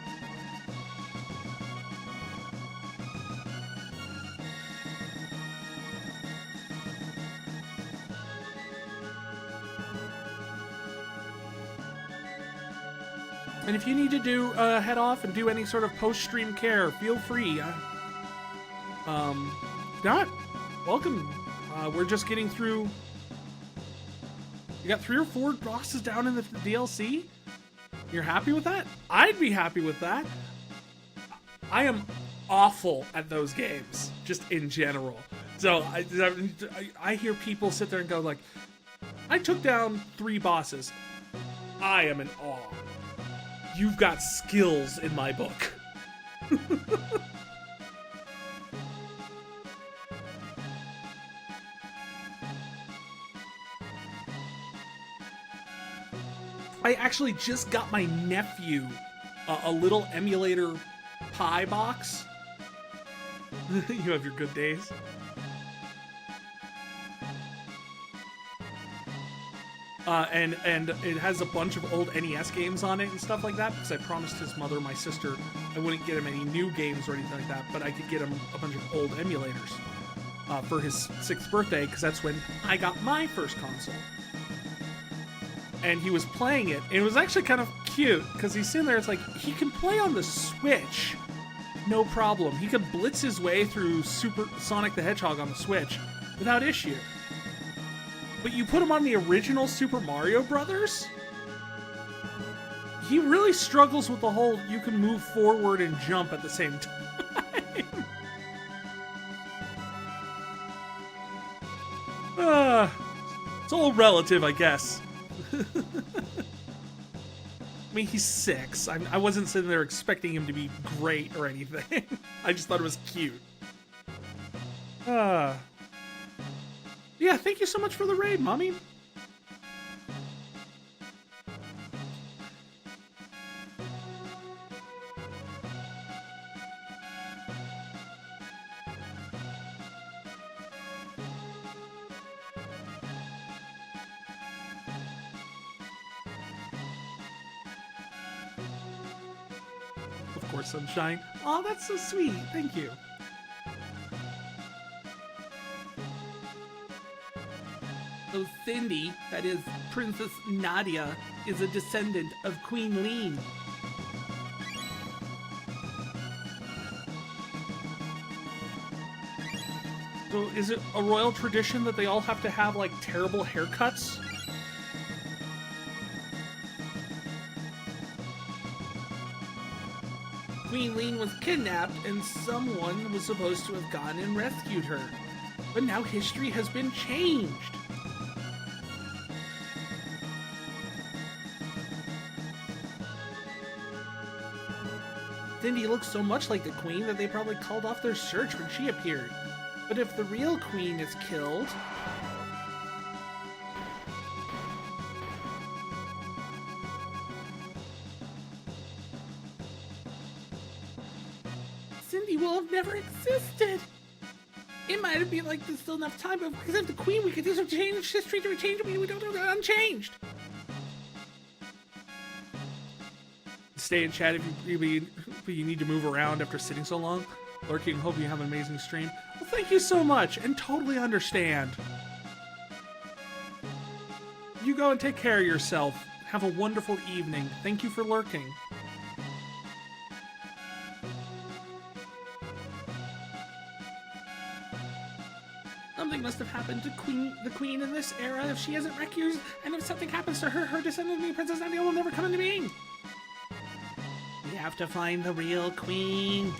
And if you need to head off and do any sort of post-stream care, feel free. Not welcome. We're just getting through. You got 3 or 4 bosses down in the DLC. You're happy with that? I'd be happy with that. I am awful at those games, just in general. So I hear people sit there and go like, I took down 3 bosses. I am in awe. You've got skills in my book. I actually just got my nephew a little emulator pie box. You have your good days. And it has a bunch of old NES games on it and stuff like that, because I promised his mother, my sister, I wouldn't get him any new games or anything like that, but I could get him a bunch of old emulators for his 6th birthday, because that's when I got my first console. And he was playing it, and it was actually kind of cute, because he's sitting there, it's like, he can play on the Switch, no problem. He could blitz his way through Super Sonic the Hedgehog on the Switch without issue. But you put him on the original Super Mario Brothers, he really struggles with the whole you can move forward and jump at the same time. It's all relative, I guess. I mean, he's 6. I wasn't sitting there expecting him to be great or anything. I just thought it was cute. Yeah, thank you so much for the raid, Mommy. Of course, Sunshine. Oh, that's so sweet. Thank you. So Cindy, that is Princess Nadia, is a descendant of Queen Lean. So is it a royal tradition that they all have to have, like, terrible haircuts? Queen Lean was kidnapped and someone was supposed to have gone and rescued her. But now history has been changed. Cindy looks so much like the queen that they probably called off their search when she appeared. But if the real queen is killed... Cindy will have never existed! It might have been like there's still enough time, but because of the queen, we could do some change history to change it. We don't do that unchanged. Stay in chat if you need to move around after sitting so long. Lurking, hope you have an amazing stream. Well, thank you so much, and totally understand. You go and take care of yourself. Have a wonderful evening. Thank you for lurking. Something must have happened to the queen in this era if she isn't recused, and if something happens to her, her descendant, Princess Nadia, will never come into being. We have to find the real queen.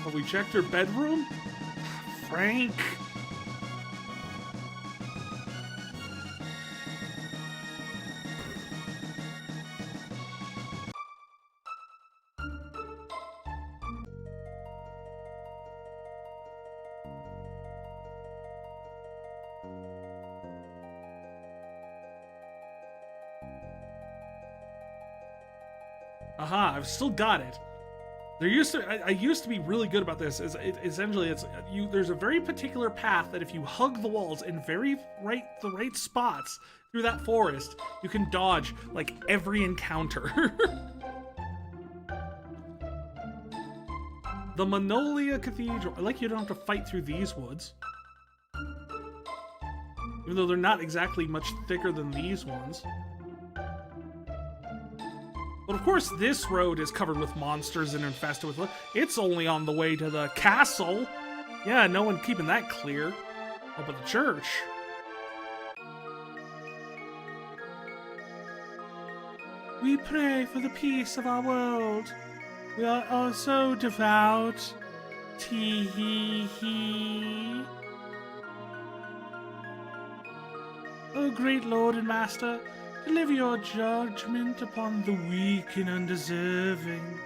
Have we checked her bedroom? Frank. Aha, I've still got it. There used to, I used to be really good about this. Essentially, there's a very particular path that if you hug the walls in the right spots through that forest, you can dodge like every encounter. The Magnolia Cathedral. I like you don't have to fight through these woods. Even though they're not exactly much thicker than these ones. But of course, this road is covered with monsters and infested with... It's only on the way to the castle. Yeah, no one keeping that clear. Oh, but the church. We pray for the peace of our world. We are also devout. Tee-hee-hee. O great Lord and Master, deliver your judgment upon the weak and undeserving,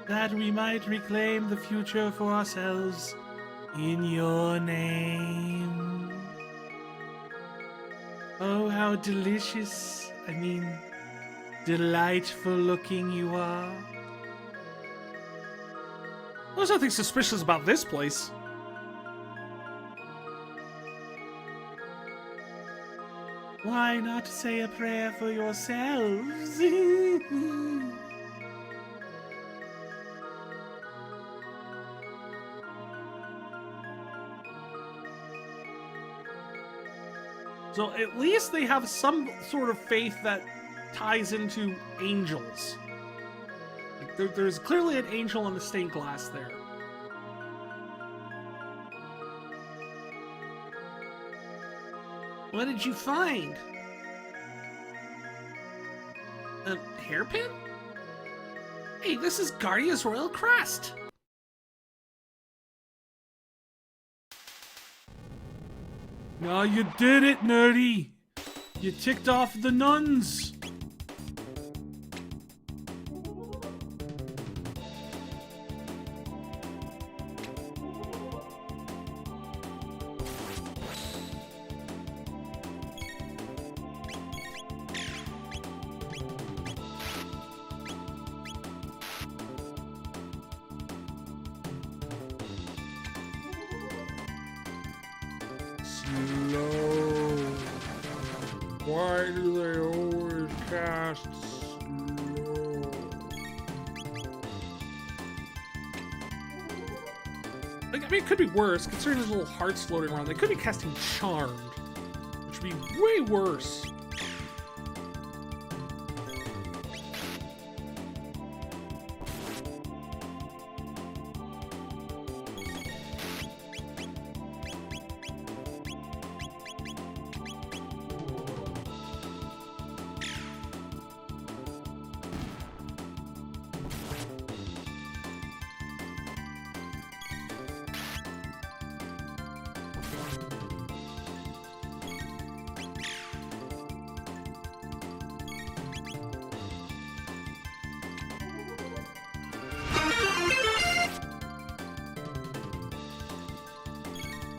that we might reclaim the future for ourselves in your name. Oh, how delicious, delightful looking you are. There's nothing suspicious about this place. Why not say a prayer for yourselves? So at least they have some sort of faith that ties into angels. Like there's clearly an angel on the stained glass there. What did you find? A hairpin? Hey, this is Guardia's royal crest. Oh, you did it, Nerdi! You ticked off the nuns! Slow. Why do they always cast slow? Like, I mean, it could be worse, considering there's little hearts floating around. They could be casting Charmed, which would be way worse.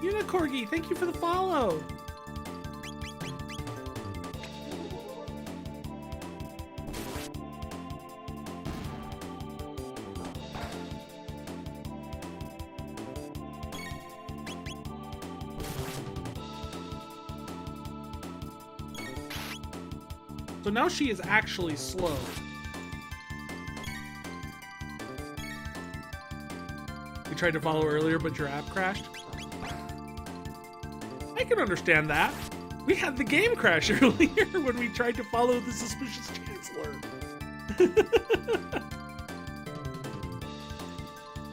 Unicorgi, thank you for the follow. So now she is actually slow. You tried to follow earlier, but your app crashed? I can understand that. We had the game crash earlier when we tried to follow the suspicious chancellor.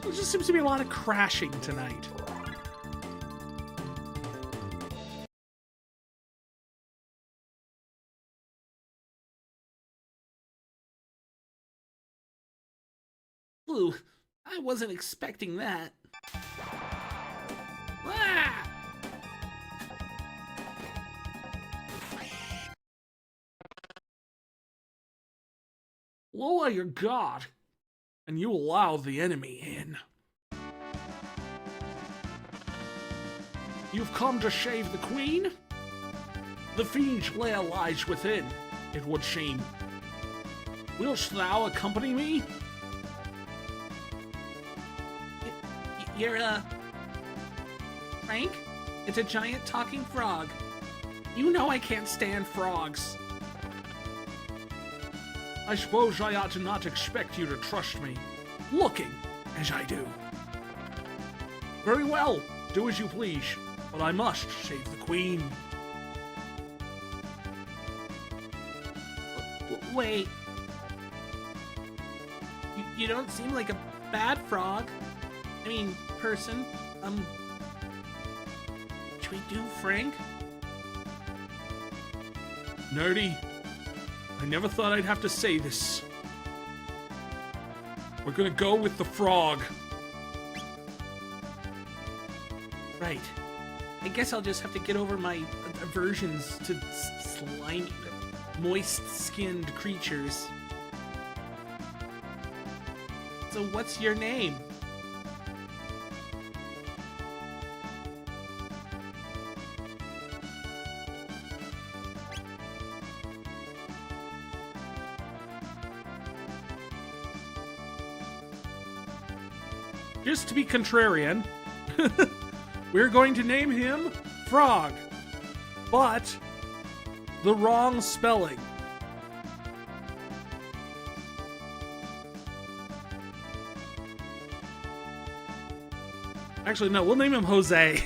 There just seems to be a lot of crashing tonight. Ooh, I wasn't expecting that. Ah! Lower your guard, and you allow the enemy in. You've come to shave the queen? The fiend's lair lies within. It would seem. Wilt thou accompany me? You're, Frank? It's a giant talking frog. You know I can't stand frogs. I suppose I ought to not expect you to trust me, looking as I do. Very well, do as you please, but I must save the queen. Wait. You don't seem like a bad frog. I mean, person. Should we do Frank? Nerdy, I never thought I'd have to say this. We're gonna go with the frog. Right. I guess I'll just have to get over my aversions to slimy, moist-skinned creatures. So what's your name? Just to be contrarian, we're going to name him Frog, but the wrong spelling. Actually, no, we'll name him Jose.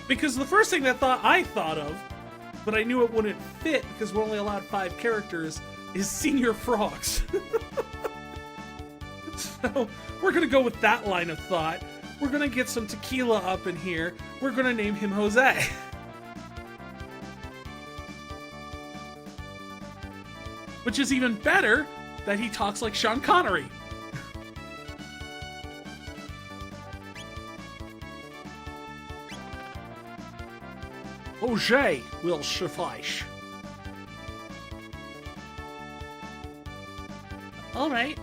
Because the first thing that I thought of, but I knew it wouldn't fit because we're only allowed 5 characters, is Senior Frogs. So we're gonna go with that line of thought. We're gonna get some tequila up in here. We're gonna name him Jose. Which is even better that he talks like Sean Connery. Jose will suffice. All right.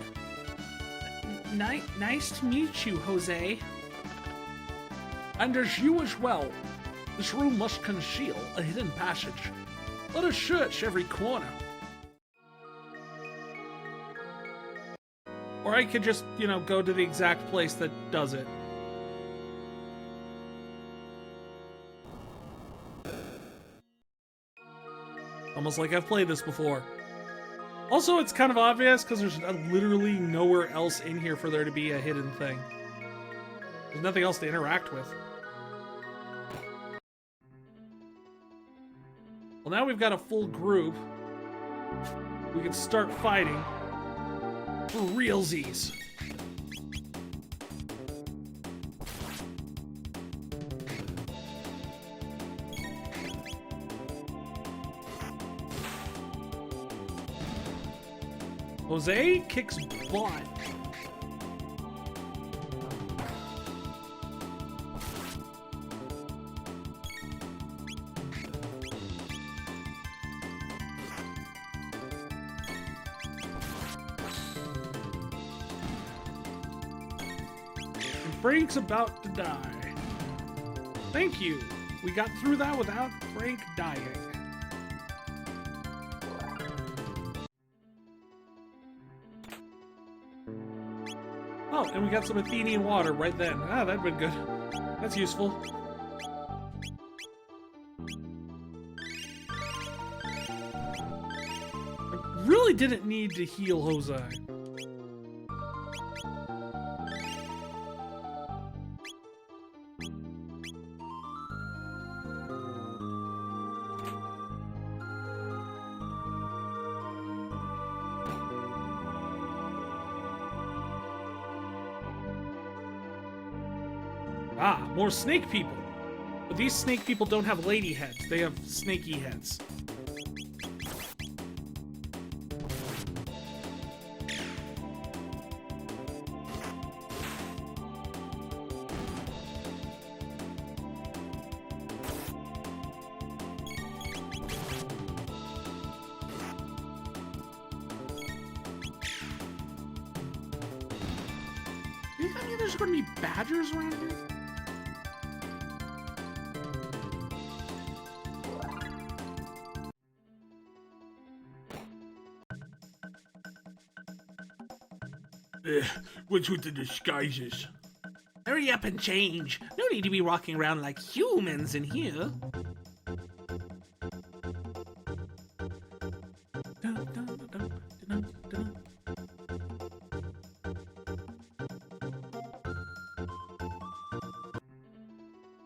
Nice to meet you, Jose. And as you as well. This room must conceal a hidden passage. Let us search every corner. Or I could just, go to the exact place that does it. Almost like I've played this before. Also, it's kind of obvious because there's literally nowhere else in here for there to be a hidden thing. There's nothing else to interact with. Well, now we've got a full group. We can start fighting. For realsies. Jose kicks butt. And Frank's about to die. Thank you. We got through that without Frank dying. Oh, and we got some Athenian water right then. Ah, that'd been good. That's useful. I really didn't need to heal Jose. Ah, more snake people. But these snake people don't have lady heads. They have snaky heads. Do you think there's going to be badgers around here? What's with the disguises? Hurry up and change. No need to be walking around like humans in here.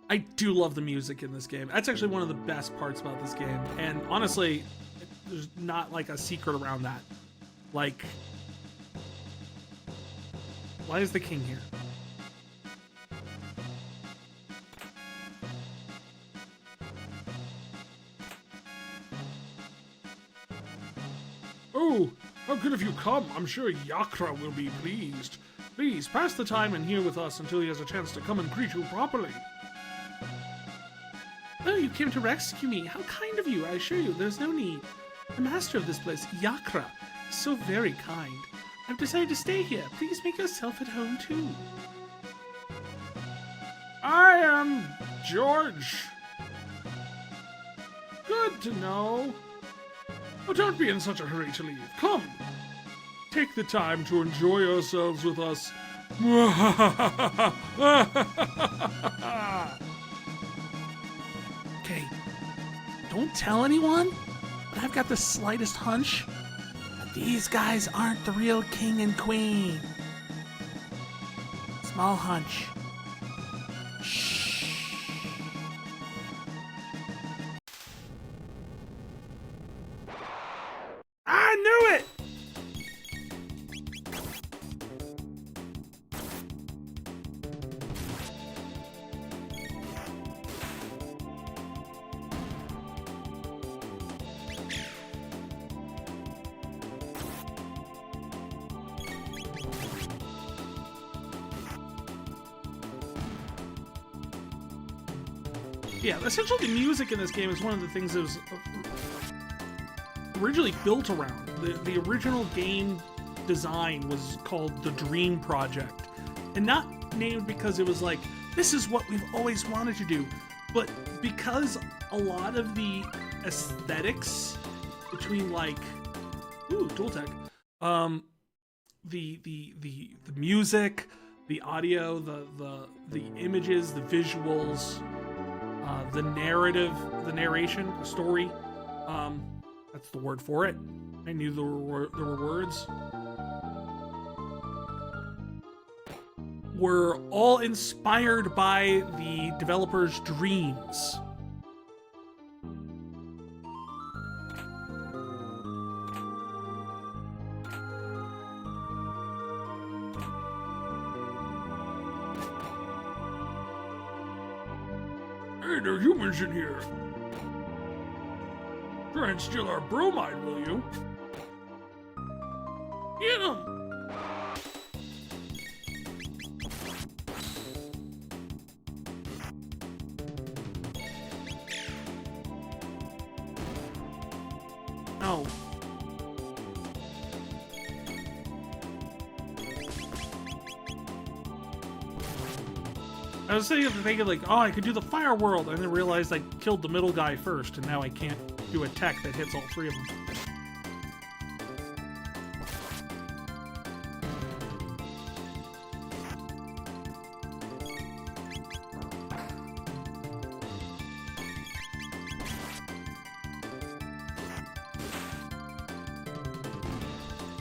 I do love the music in this game. That's actually one of the best parts about this game. And honestly, there's not like a secret around that. Like, why is the king here? Oh, how good of you come. I'm sure Yakra will be pleased. Please, pass the time in here with us until he has a chance to come and greet you properly. Oh, you came to rescue me. How kind of you. I assure you, there's no need. The master of this place, Yakra, is so very kind. I've decided to stay here. Please make yourself at home, too. I am George. Good to know. Oh, don't be in such a hurry to leave. Come. Take the time to enjoy yourselves with us. Okay, don't tell anyone, but I've got the slightest hunch that these guys aren't the real king and queen. Small hunch. Shh. I knew it! Yeah, essentially the music in this game is one of the things that was originally built around. The original game design was called the Dream Project. And not named because it was like, this is what we've always wanted to do, but because a lot of the aesthetics between like, ooh, tool tech, the music, the audio, the images, the visuals, the narrative, the narration, the story, that's the word for it. I knew there were words. Were all inspired by the developers' dreams. Hey, there are humans in here. Try and steal our bromide, will you? Get 'em! Oh. I was thinking like, oh, I could do the fire world, and then realized I killed the middle guy first, and now I can't do a tech that hits all three of them.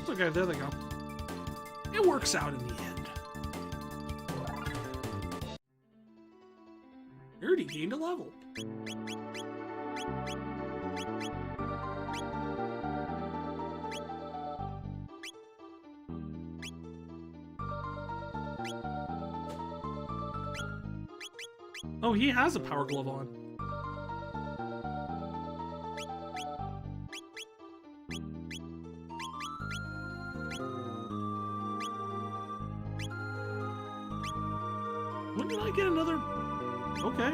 Okay, there they go. It works out in the end. Nerdi gained a level. Oh, he has a power glove on. When did I get another? Okay.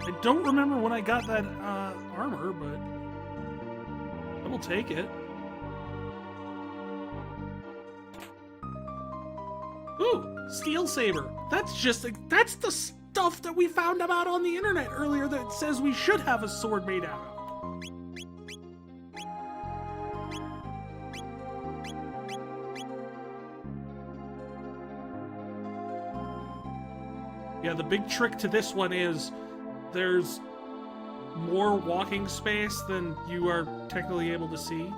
I don't remember when I got that armor, but I will take it. Ooh, steel saber. That's just like, that's the stuff that we found about on the internet earlier that says we should have a sword made out of. Yeah, the big trick to this one is there's more walking space than you are technically able to see.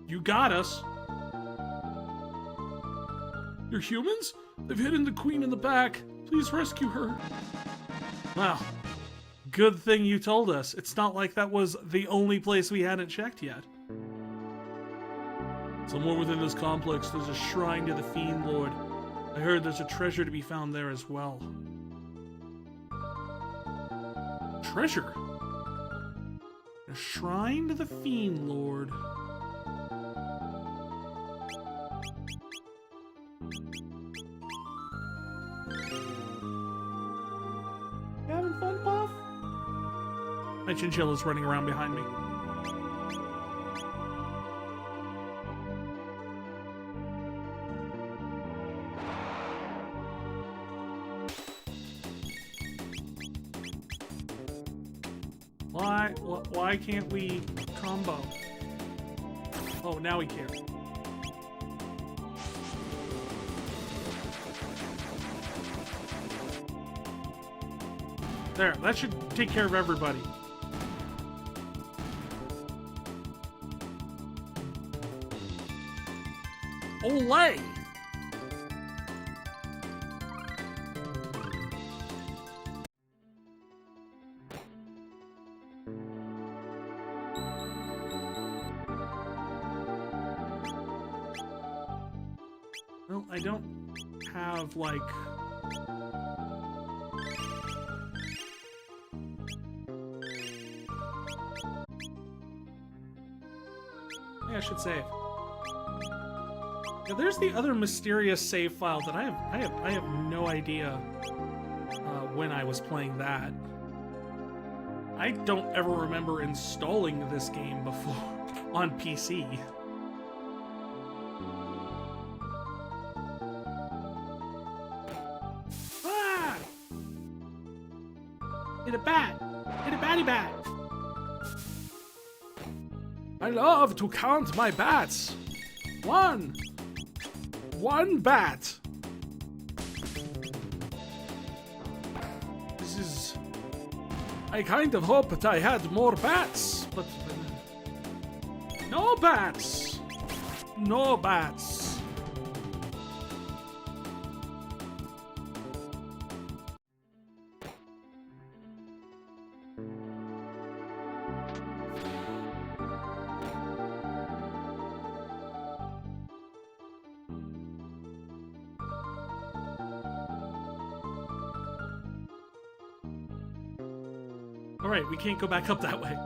You got us. You're humans? They've hidden the queen in the back. Please rescue her. Wow. Good thing you told us. It's not like that was the only place we hadn't checked yet. Somewhere within this complex, there's a shrine to the Fiend Lord. I heard there's a treasure to be found there as well. Treasure? A shrine to the Fiend Lord. You having fun, Puff? My chinchilla's running around behind me. Why can't we combo? Oh, now we can. There, that should take care of everybody. Olay! Well, I don't have, like... I should save. Yeah, there's the other mysterious save file that I have no idea when I was playing that. I don't ever remember installing this game before on PC. Ah! Hit a bat! Hit a batty bat! I love to count my bats. One bat. This is... I kind of hoped I had more bats, but... no bats. No bats. Alright, we can't go back up that way.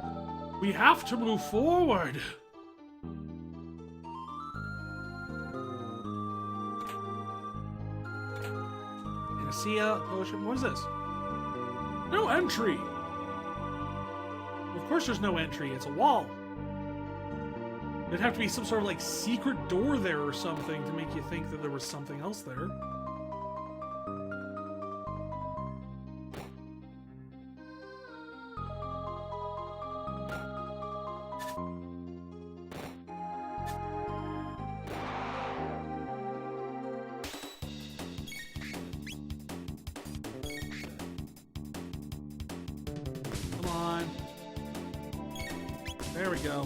We have to move forward. Panacea potion. What is this? No entry. Well, of course there's no entry. It's a wall. There'd have to be some sort of like secret door there or something to make you think that there was something else there. There we go.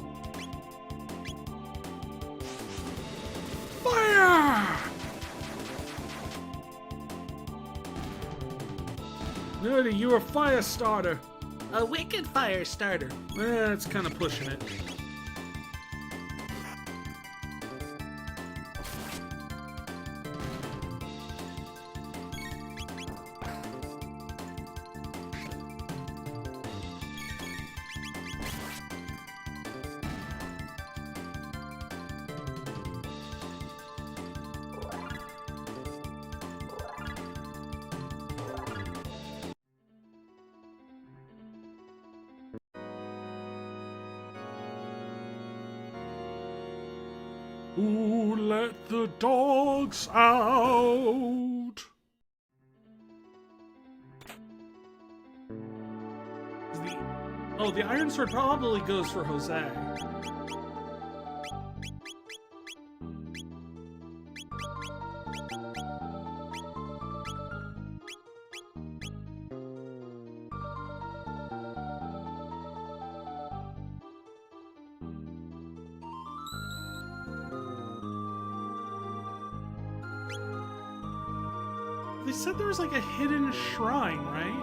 Fire! Nerdi, you're a fire starter. A wicked fire starter. That's kind of pushing it. Who let the dogs out? The Iron Sword probably goes for Jose. said there was like a hidden shrine, right?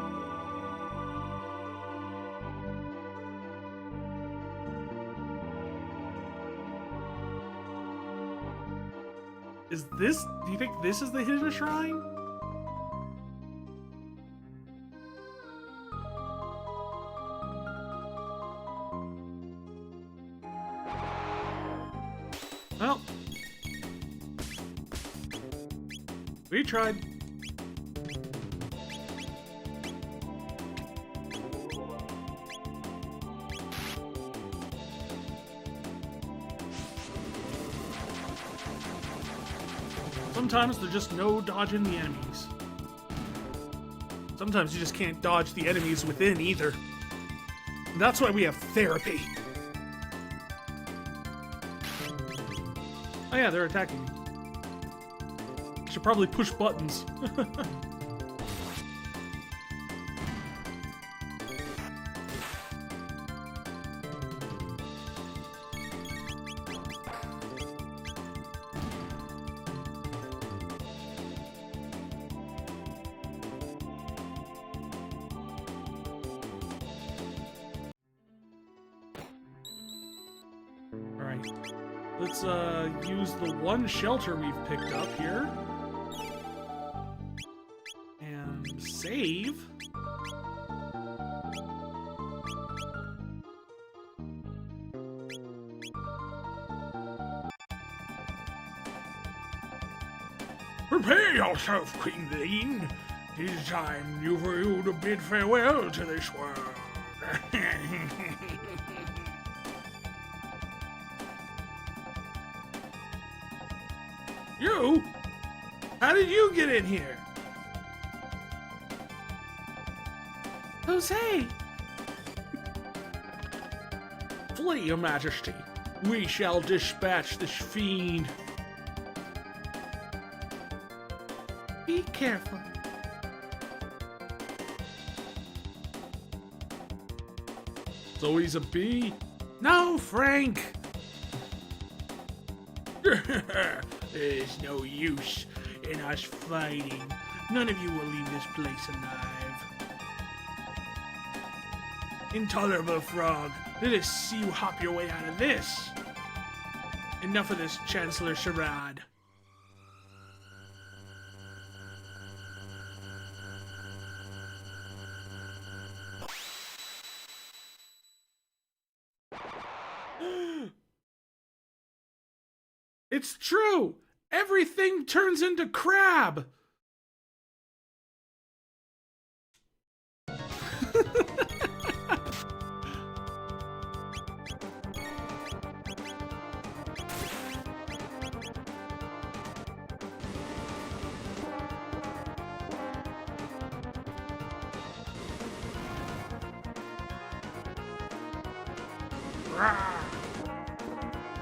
Is this, do you think this is the hidden shrine? Well, we tried. Sometimes there's just no dodging the enemies. Sometimes you just can't dodge the enemies within either. And that's why we have therapy. Oh yeah, they're attacking me. Should probably push buttons. Alright. Let's use the one shelter we've picked up here. And save. Prepare yourself, Queenling. It is time for you to bid farewell to this world. You? How did you get in here? Jose! Flee, Your Majesty. We shall dispatch this fiend. Be careful. So he's a bee? No, Frank! There's no use in us fighting. None of you will leave this place alive. Intolerable frog, let us see you hop your way out of this. Enough of this Chancellor charade. It's true! Everything turns into crab!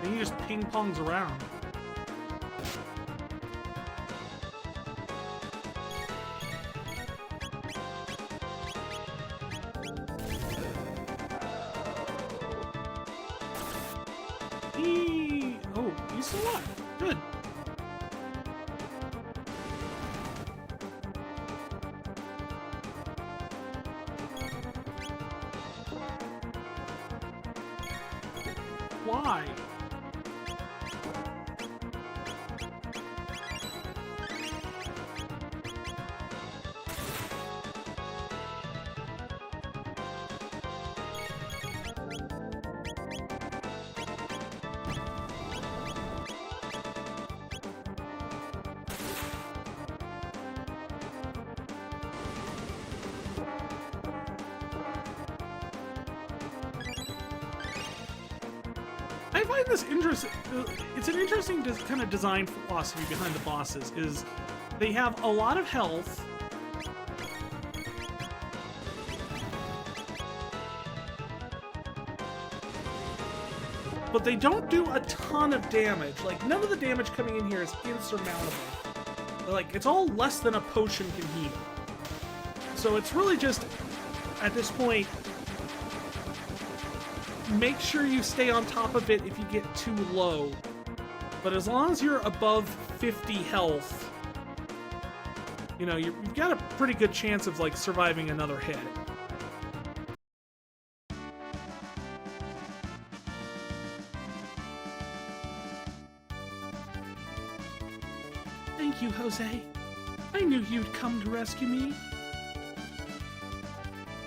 Then he just ping-pongs around. Oh, he's still alive. Good. Why? I find this interesting. It's an interesting kind of design philosophy behind the bosses. Is they have a lot of health, but they don't do a ton of damage. Like, none of the damage coming in here is insurmountable. Like, it's all less than a potion can heal. So it's really just, at this point, make sure you stay on top of it if you get too low. But as long as you're above 50 health, you know, you've got a pretty good chance of, like, surviving another hit. Thank you, Jose. I knew you'd come to rescue me.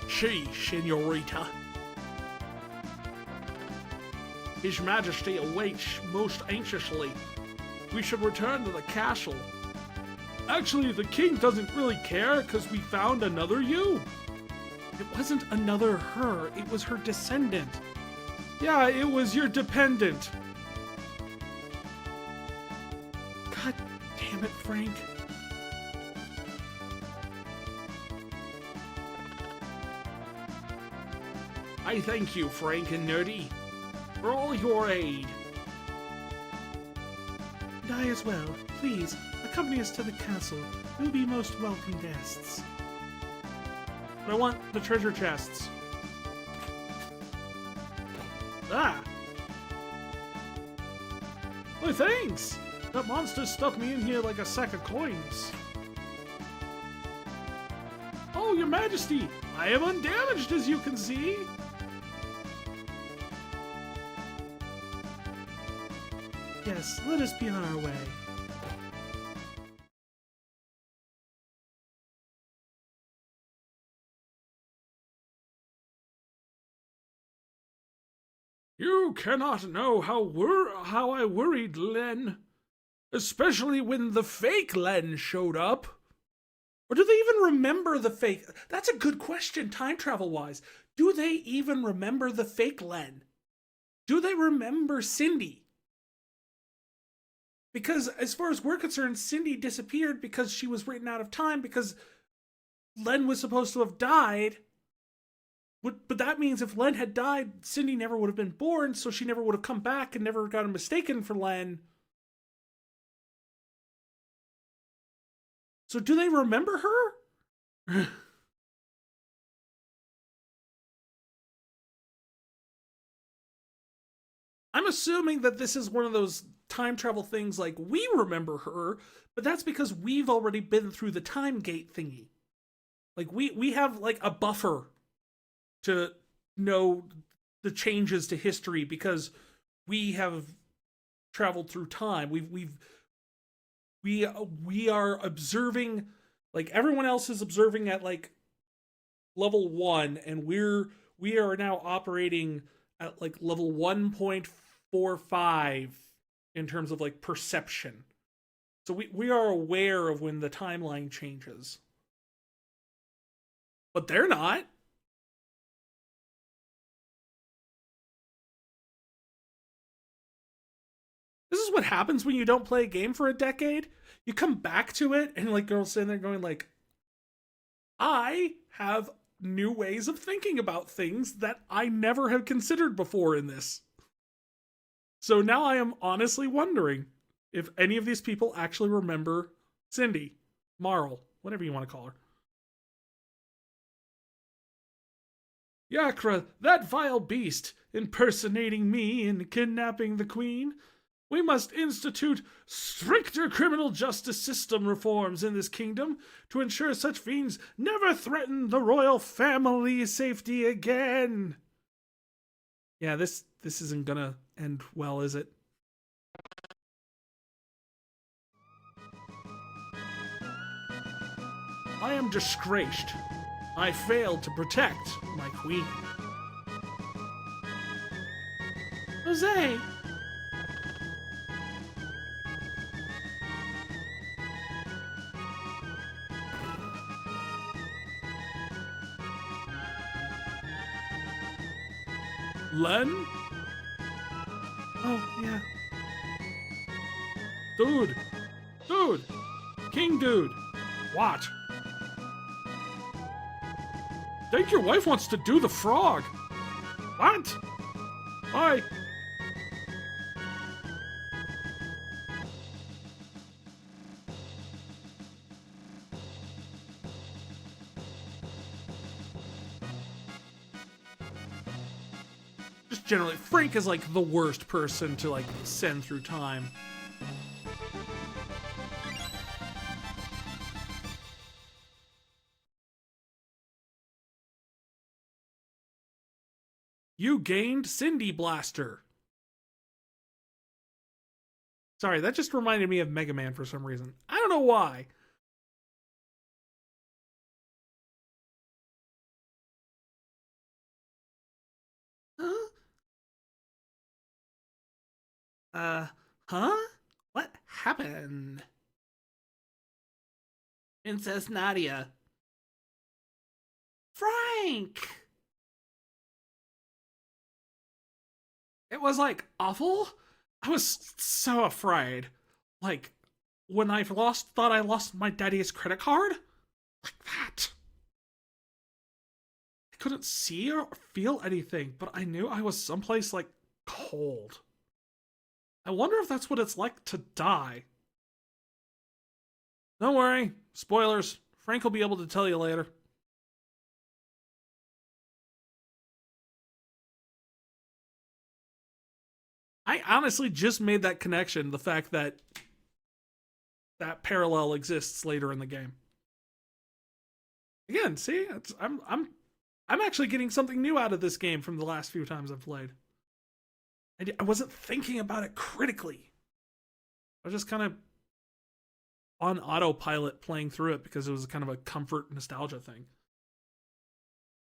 She, Senorita. His Majesty awaits most anxiously. We should return to the castle. Actually, the king doesn't really care because we found another you. It wasn't another her, it was her descendant. Yeah, it was your dependent. God damn it, Frank. I thank you, Frank and Nerdi, for all your aid. And I as well. Please, accompany us to the castle. We'll be most welcome guests. But I want the treasure chests. Ah! Why, thanks! That monster stuffed me in here like a sack of coins. Oh, your majesty! I am undamaged, as you can see! Yes, let us be on our way. You cannot know how I worried Len. Especially when the fake Len showed up. Or do they even remember the fake? That's a good question, time travel wise. Do they even remember the fake Len? Do they remember Cindy? Because as far as we're concerned, Cindy disappeared because she was written out of time because Len was supposed to have died. But that means if Len had died, Cindy never would have been born, so she never would have come back and never gotten mistaken for Len. So do they remember her? I'm assuming that this is one of those time travel things like we remember her, but that's because we've already been through the time gate thingy. Like we have like a buffer to know the changes to history because we have traveled through time. We are observing, like everyone else is observing at like level 1, and we are now operating at like level 1.45 in terms of like perception. So we are aware of when the timeline changes. But they're not. This is what happens when you don't play a game for a decade. You come back to it and like girls sitting there going like, I have new ways of thinking about things that I never have considered before in this. So now I am honestly wondering if any of these people actually remember Cindy, Marle, whatever you want to call her. Yakra, that vile beast, impersonating me and kidnapping the queen. We must institute stricter criminal justice system reforms in this kingdom to ensure such fiends never threaten the royal family's safety again. Yeah, this isn't gonna end well, is it? I am disgraced. I failed to protect my queen. Jose! Len? Oh, yeah. Dude! King dude! What? Think your wife wants to do the frog! What? Bye! Just generally, Frank is like the worst person to like send through time. You gained Cindy Blaster. Sorry, that just reminded me of Mega Man for some reason. I don't know why. Huh? What happened? Princess Nadia. Frank! It was like awful. I was so afraid. Like when thought I lost my daddy's credit card? Like that. I couldn't see or feel anything, but I knew I was someplace like cold. I wonder if that's what it's like to die. Don't worry. Spoilers. Frank will be able to tell you later. I honestly just made that connection, the fact that that parallel exists later in the game. Again, see, I'm actually getting something new out of this game from the last few times I've played. I wasn't thinking about it critically. I was just kind of on autopilot playing through it because it was kind of a comfort nostalgia thing.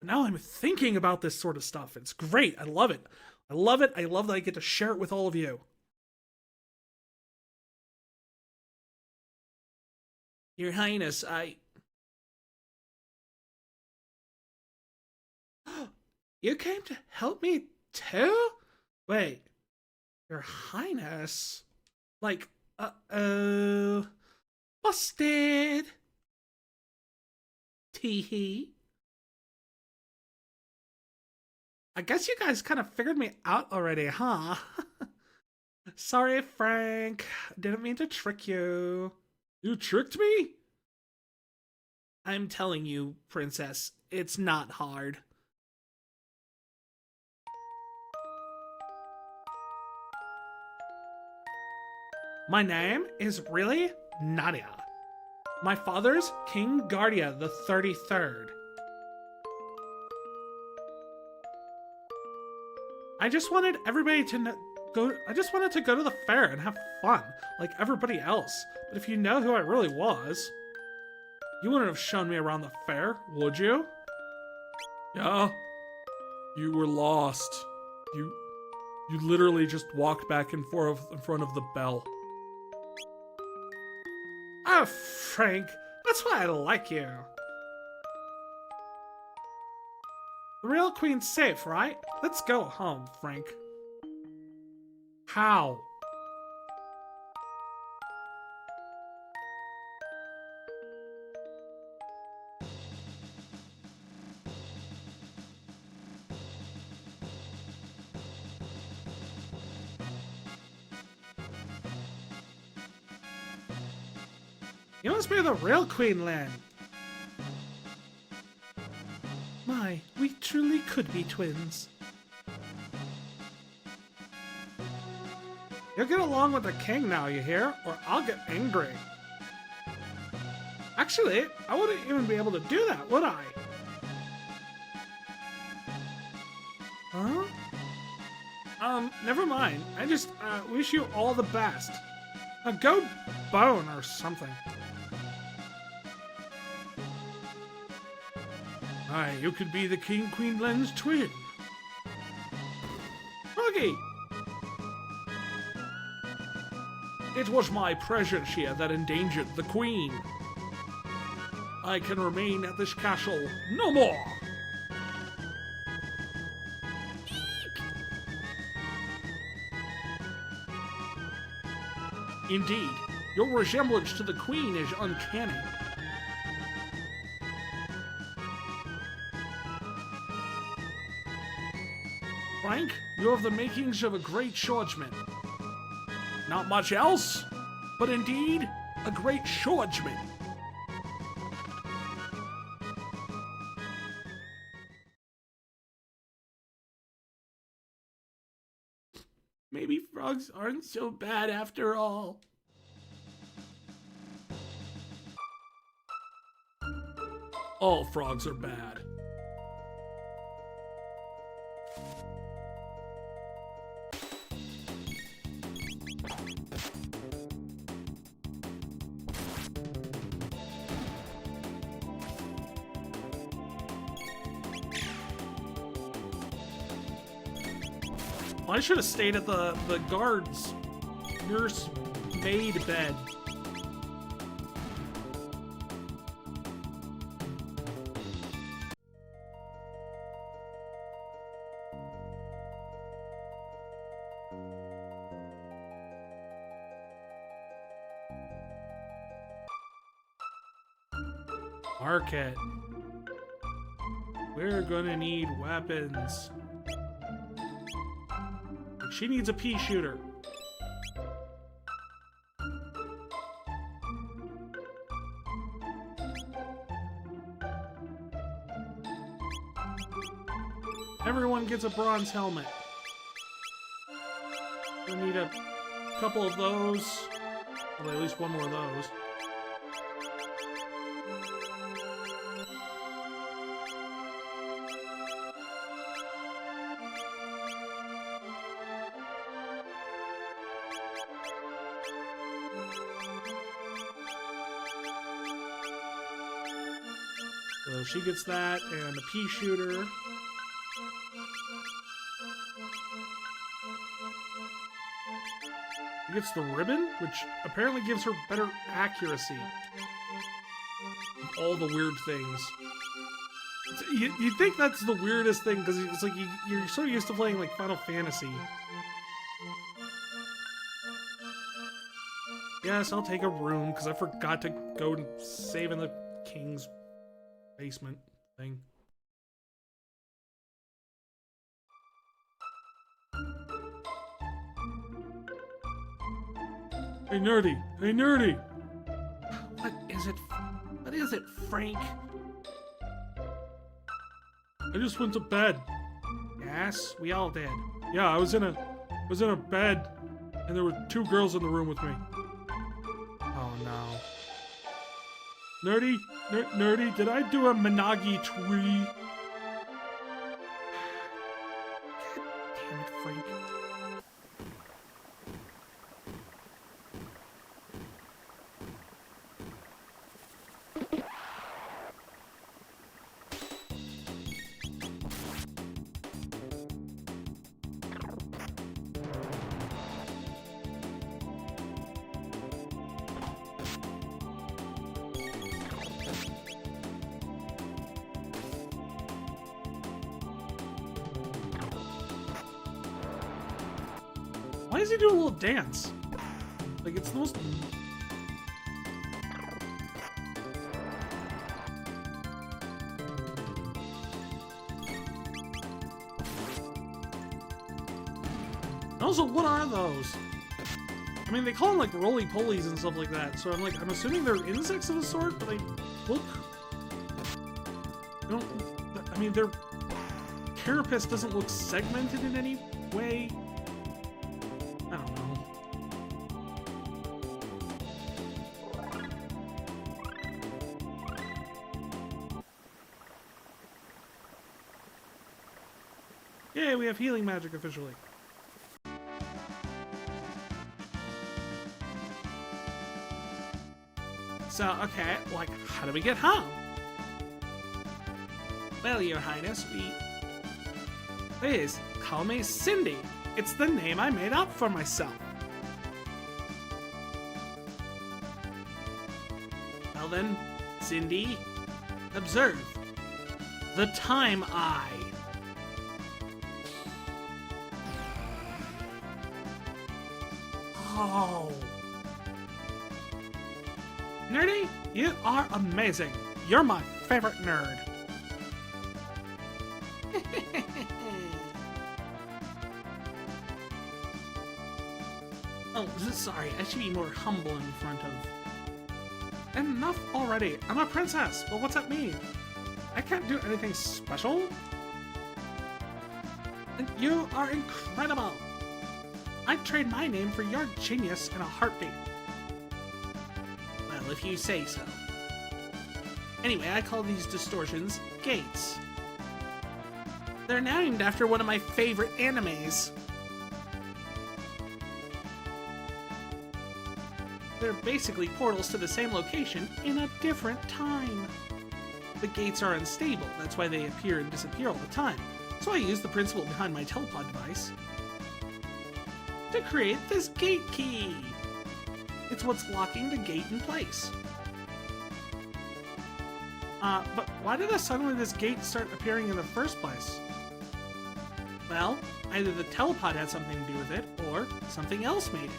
But now I'm thinking about this sort of stuff. It's great. I love it. I love it. I love that I get to share it with all of you. Your Highness, You came to help me too? Wait. Your Highness? Like, uh-oh. Busted. Tee-hee. I guess you guys kind of figured me out already, huh? Sorry, Frank. Didn't mean to trick you. You tricked me? I'm telling you, Princess, it's not hard. My name is really Nadia. My father's King Guardia the 33rd. I just wanted everybody to I just wanted to go to the fair and have fun, like everybody else. But if you know who I really was, you wouldn't have shown me around the fair, would you? Yeah. You were lost. You literally just walked back and forth in front of the bell. Oh, Frank, that's why I like you. The real queen's safe, right? Let's go home, Frank. How? You must be the real Queen Lynn. My, we truly could be twins. You'll get along with the king now, you hear? Or I'll get angry. Actually, I wouldn't even be able to do that, would I? Huh? Never mind. I just, wish you all the best. Go bone or something. Aye, you could be the King Queen Len's twin. Froggy! It was my presence here that endangered the Queen. I can remain at this castle no more. Indeed, your resemblance to the Queen is uncanny. Frank, you have the makings of a great swordsman. Not much else, but indeed, a great swordsman. Maybe frogs aren't so bad after all. All frogs are bad. I should have stayed at the guards nurse maid bed. Market. We're gonna need weapons. She needs a pea shooter. Everyone gets a bronze helmet. We need a couple of those. Well, at least one more of those. So she gets that and a pea shooter. She gets the ribbon, which apparently gives her better accuracy. All the weird things. You'd think that's the weirdest thing, because it's like you're so used to playing like Final Fantasy. Yes, I'll take a room, because I forgot to go and save in the king's basement thing. Hey, Nerdi! Hey, Nerdi! What is it? What is it, Frank? I just went to bed. Yes, we all did. Yeah, I was in a bed, and there were two girls in the room with me. Oh no. Nerdi, Nerdi, did I do a Minagi tree? Damn it, Frank. Why does he do a little dance? Like, it's the most... Also, what are those? I mean, they call them like roly-polies and stuff like that, so I'm assuming they're insects of a sort, but they look... They don't... I mean, their carapace doesn't look segmented in any way. I don't know. Yay, we have healing magic officially. So, okay, like, how do we get home? Well, Your Highness, Please, call me Cindy. It's the name I made up for myself. Well then, Cindy, observe. The time eye. Oh. Nerdy, you are amazing. You're my favorite nerd. Oh, sorry, I should be more humble in front of... Enough already. I'm a princess, but what's that mean? I can't do anything special? And you are incredible. I'd trade my name for your genius in a heartbeat. Well, if you say so. Anyway, I call these distortions gates. They're named after one of my favorite animes. They're basically portals to the same location in a different time. The gates are unstable, that's why they appear and disappear all the time. So I use the principle behind my telepod device. to create this gate key. It's what's locking the gate in place. But why did suddenly this gate start appearing in the first place? Well, either the telepod had something to do with it, or something else made it.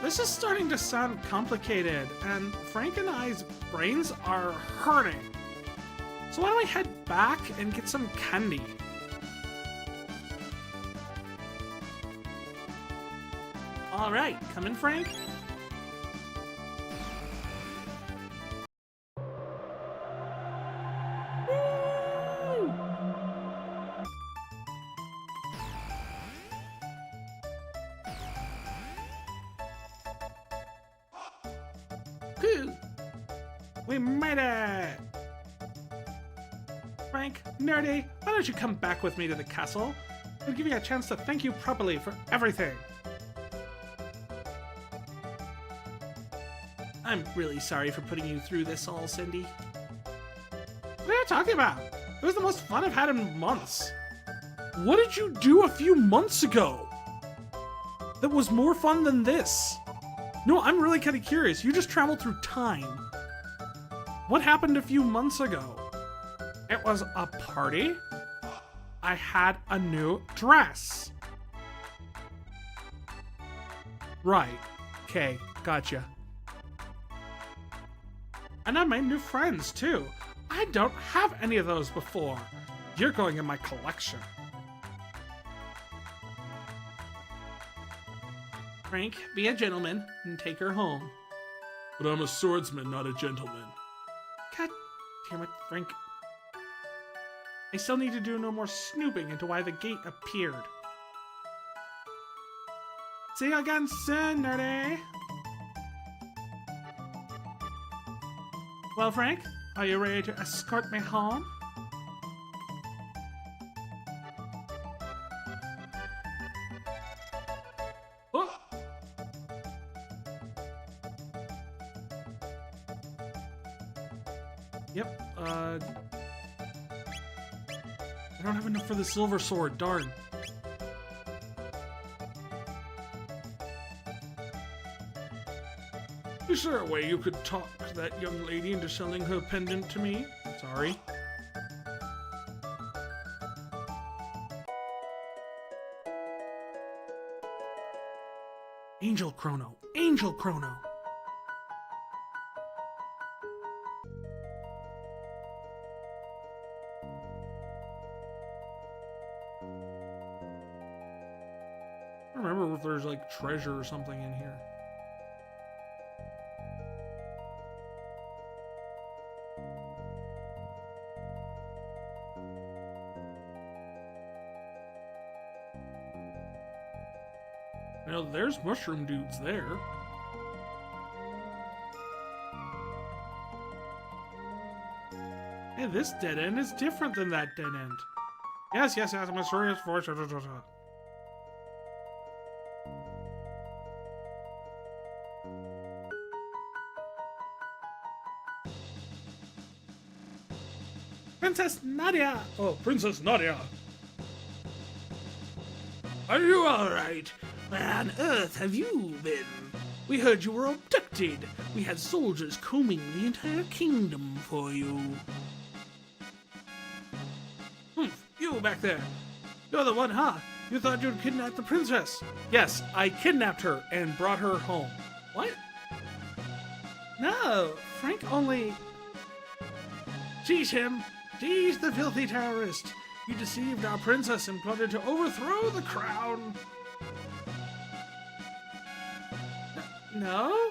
This is starting to sound complicated, and Frank and I's brains are hurting. So why don't we head back and get some candy? All right, come in, Frank. Woo! We made it! Frank, Nerdi, why don't you come back with me to the castle? I'll give you a chance to thank you properly for everything. I'm really sorry for putting you through this all, Cindy. What are you talking about? It was the most fun I've had in months. What did you do a few months ago that was more fun than this? No, I'm really kind of curious. You just traveled through time. What happened a few months ago? It was a party. I had a new dress. Right. Okay, gotcha. And I made new friends, too. I don't have any of those before. You're going in my collection. Frank, be a gentleman and take her home. But I'm a swordsman, not a gentleman. God damn it, Frank. I still need to do no more snooping into why the gate appeared. See you again soon, Nerdy! Well, Frank, are you ready to escort me home? Oh! Yep, I don't have enough for the silver sword, darn. Is there a way you could talk that young lady into selling her pendant to me? Sorry. Angel Crono. Angel Crono. I don't remember if there's like treasure or something in here. Well, there's mushroom dudes there. Hey, this dead end is different than that dead end. Yes, mysterious voice. Princess Nadia! Oh, Princess Nadia! Are you alright? Where on earth have you been? We heard you were abducted. We had soldiers combing the entire kingdom for you. You back there. You're the one, huh? You thought you'd kidnap the princess. Yes, I kidnapped her and brought her home. What? No, Frank only... Tease him. Tease the filthy terrorist. You deceived our princess and plotted to overthrow the crown. No?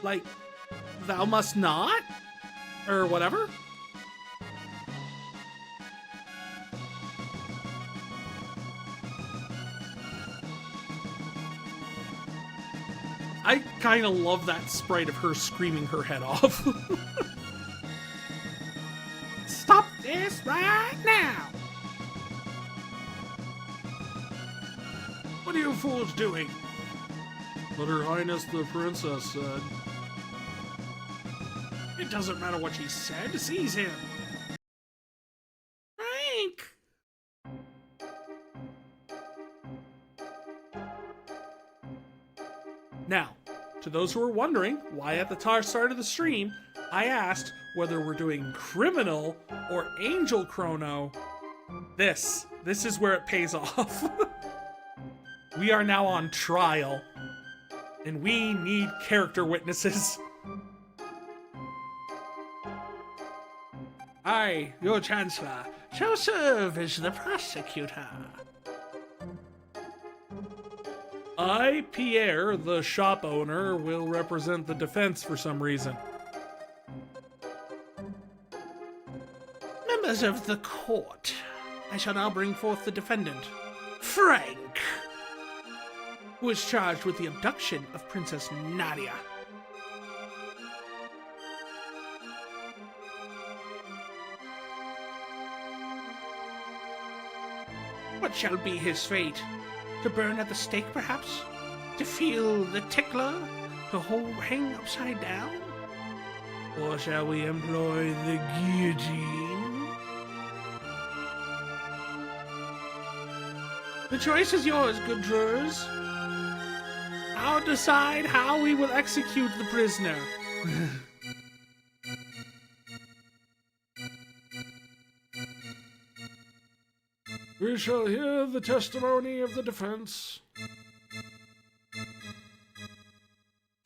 Like, thou must not? Or whatever? I kind of love that sprite of her screaming her head off. Stop this right now! What are you fools doing? What Her Highness the Princess said. It doesn't matter what she said, seize him! Frank! Now, to those who are wondering why at the start of the stream, I asked whether we're doing criminal or angel chrono. This is where it pays off. We are now on trial, and we need character witnesses. I, your Chancellor, shall serve as the prosecutor. I, Pierre, the shop owner, will represent the defense for some reason. Members of the court, I shall now bring forth the defendant, Frank, who is charged with the abduction of Princess Nadia. What shall be his fate? To burn at the stake, perhaps? To feel the tickler? To hang upside down? Or shall we employ the guillotine? The choice is yours, good jurors. I'll decide how we will execute the prisoner. We shall hear the testimony of the defense.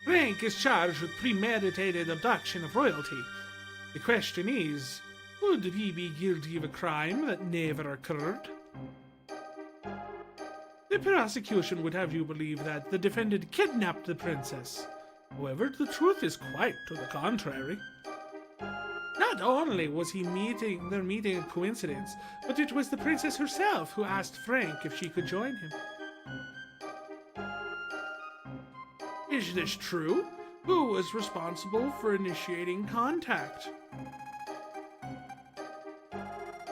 Frank is charged with premeditated abduction of royalty. The question is, would he be guilty of a crime that never occurred? The prosecution would have you believe that the defendant kidnapped the princess. However, the truth is quite to the contrary. Not only was their meeting a coincidence, but it was the princess herself who asked Frank if she could join him. Is this true? Who was responsible for initiating contact?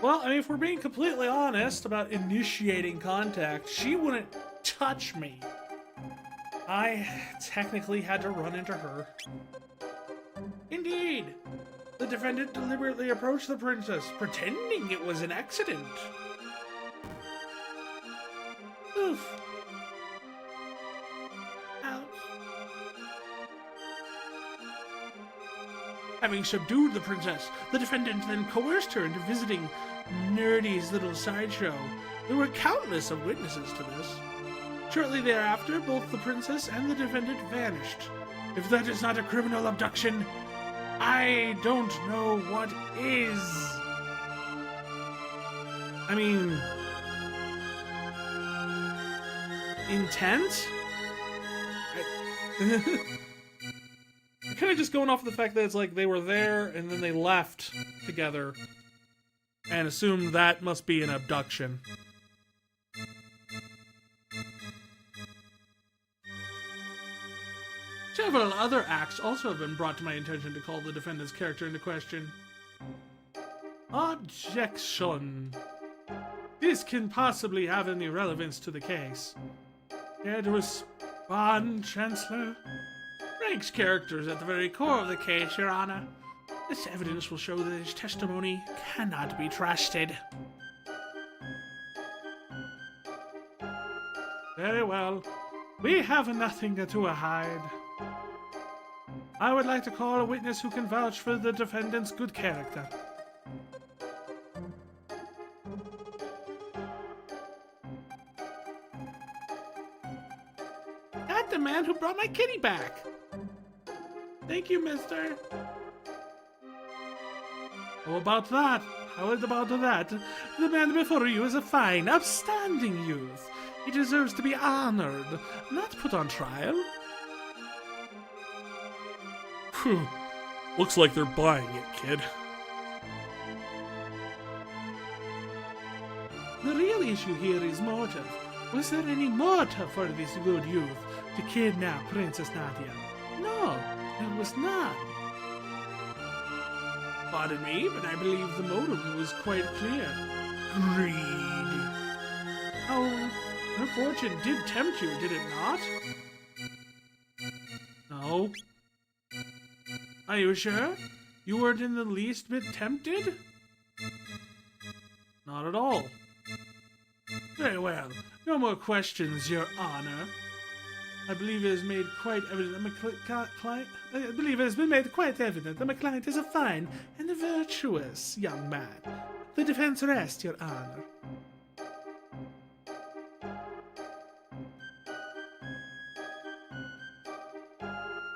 Well, I mean, if we're being completely honest about initiating contact, she wouldn't touch me. I technically had to run into her. Indeed. The defendant deliberately approached the princess, pretending it was an accident. Oof. Ouch. Having subdued the princess, the defendant then coerced her into visiting Nerdi's little sideshow. There were countless of witnesses to this. Shortly thereafter, both the princess and the defendant vanished. If that is not a criminal abduction, I don't know what is. I mean, intent? Kind of just going off the fact that it's like they were there and then they left together and assumed that must be an abduction. Several other acts also have been brought to my attention to call the defendant's character into question. Objection. This can possibly have any relevance to the case. Care to respond, Chancellor? Frank's character is at the very core of the case, Your Honor. This evidence will show that his testimony cannot be trusted. Very well. We have nothing to hide. I would like to call a witness who can vouch for the defendant's good character. That's the man who brought my kitty back. Thank you, mister. How about that? How about that? The man before you is a fine, upstanding youth. He deserves to be honored, not put on trial. Phew. Looks like they're buying it, kid. The real issue here is motive. Was there any motive for this good youth to kidnap Princess Nadia? No, there was not. Pardon me, but I believe the motive was quite clear. Greed. Oh, her fortune did tempt you, did it not? No. Are you sure? You weren't in the least bit tempted? No, Not at all. Very well. No more questions, Your Honor. I believe it has made quite evident that my client. I believe it has been made quite evident that my client is a fine and a virtuous young man. The defense rests, Your Honor.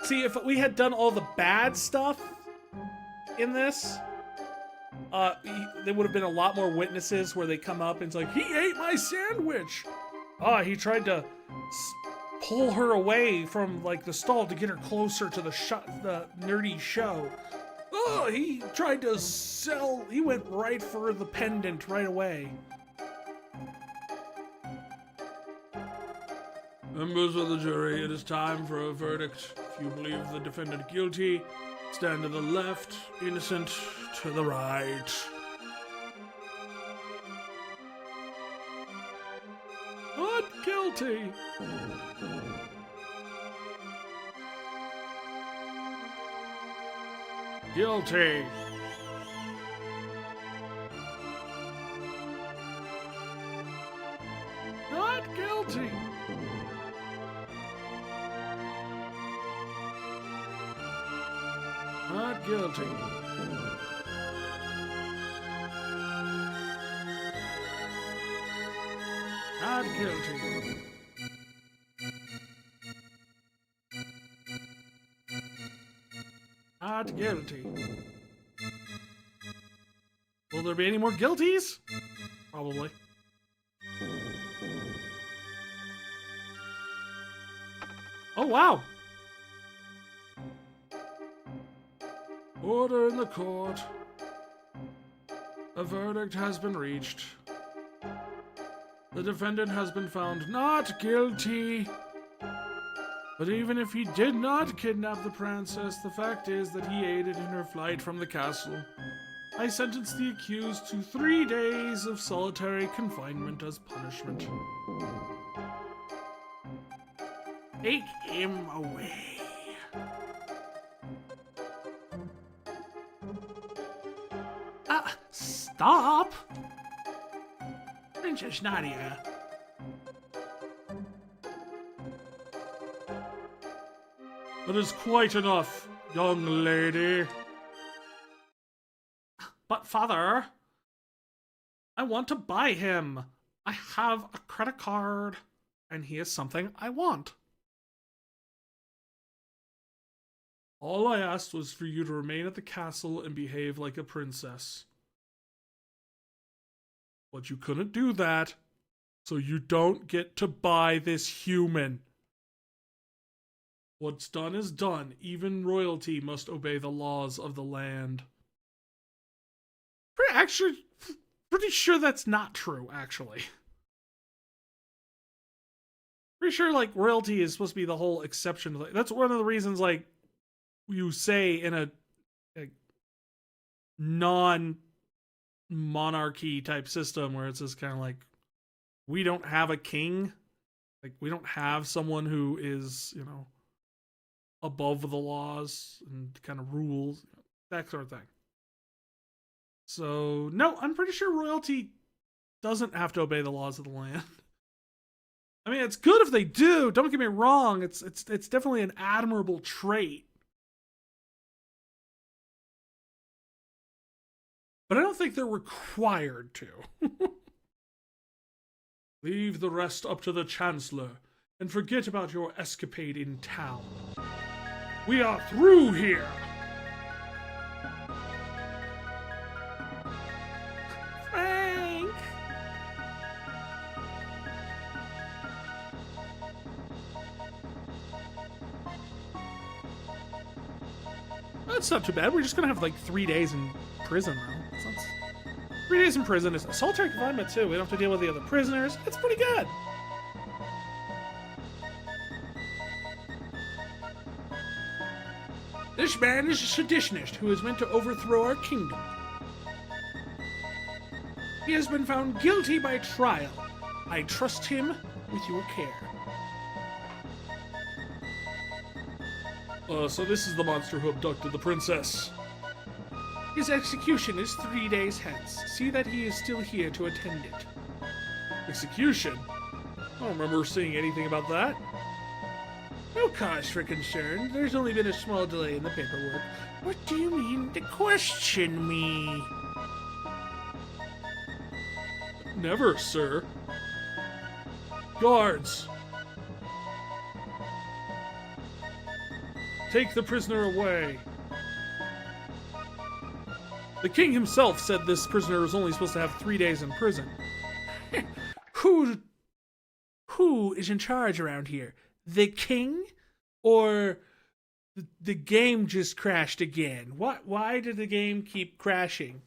See, if we had done all the bad stuff in this, there would have been a lot more witnesses where they come up and it's like, he ate my sandwich. He tried to pull her away from like the stall to get her closer to the nerdy show. He tried to he went right for the pendant right away. Members of the jury, it is time for a verdict. If you believe the defendant guilty, stand to the left, innocent to the right. Not guilty. Guilty. Not guilty. Not guilty. Not guilty. Not guilty. Will there be any more guilties? Probably. Oh, wow. Order in the court. A verdict has been reached. The defendant has been found not guilty. But even if he did not kidnap the princess, the fact is that he aided in her flight from the castle. I sentence the accused to 3 days of solitary confinement as punishment. Take him away. Stop! Princess Nadia. That is quite enough, young lady. But father, I want to buy him. I have a credit card, and he is something I want. All I asked was for you to remain at the castle and behave like a princess. But you couldn't do that, so you don't get to buy this human. What's done is done. Even royalty must obey the laws of the land. Pretty sure that's not true, actually. Pretty sure, like, royalty is supposed to be the whole exception. That's one of the reasons, like, you say in a non-monarchy type system where it's just kind of like, we don't have a king. Like, we don't have someone who is, you know, above the laws and kind of rules, that sort of thing. So, no, I'm pretty sure royalty doesn't have to obey the laws of the land. I mean, it's good if they do. Don't get me wrong. It's definitely an admirable trait. But I don't think they're required to. Leave the rest up to the Chancellor and forget about your escapade in town. We are through here. Frank! That's not too bad. We're just gonna have like 3 days in prison though. 3 days in prison is solitary confinement too. We don't have to deal with the other prisoners. It's pretty good. This man is a seditionist who is meant to overthrow our kingdom. He has been found guilty by trial. I trust him with your care. So this is the monster who abducted the princess. His execution is 3 days hence. See that he is still here to attend it. Execution? I don't remember seeing anything about that. No cause for concern. There's only been a small delay in the paperwork. What do you mean to question me? Never, sir. Guards! Take the prisoner away. The king himself said this prisoner was only supposed to have 3 days in prison. Who is in charge around here? The king? Or the game just crashed again? Why did the game keep crashing?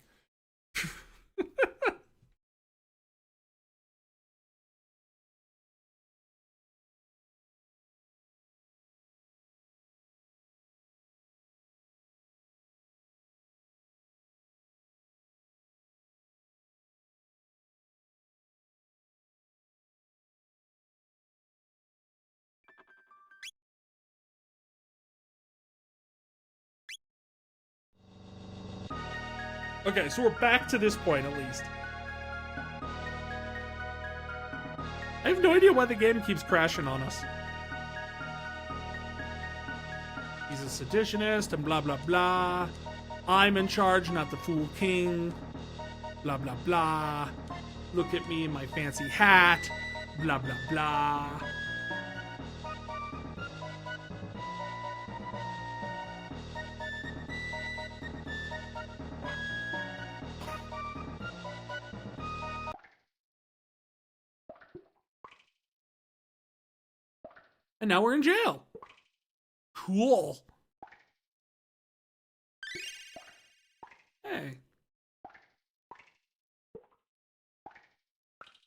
Okay, so we're back to this point at least. I have no idea why the game keeps crashing on us. He's a seditionist and blah blah blah. I'm in charge, not the fool king. Blah blah blah. Look at me in my fancy hat. Blah blah blah. And now we're in jail. Cool. Hey.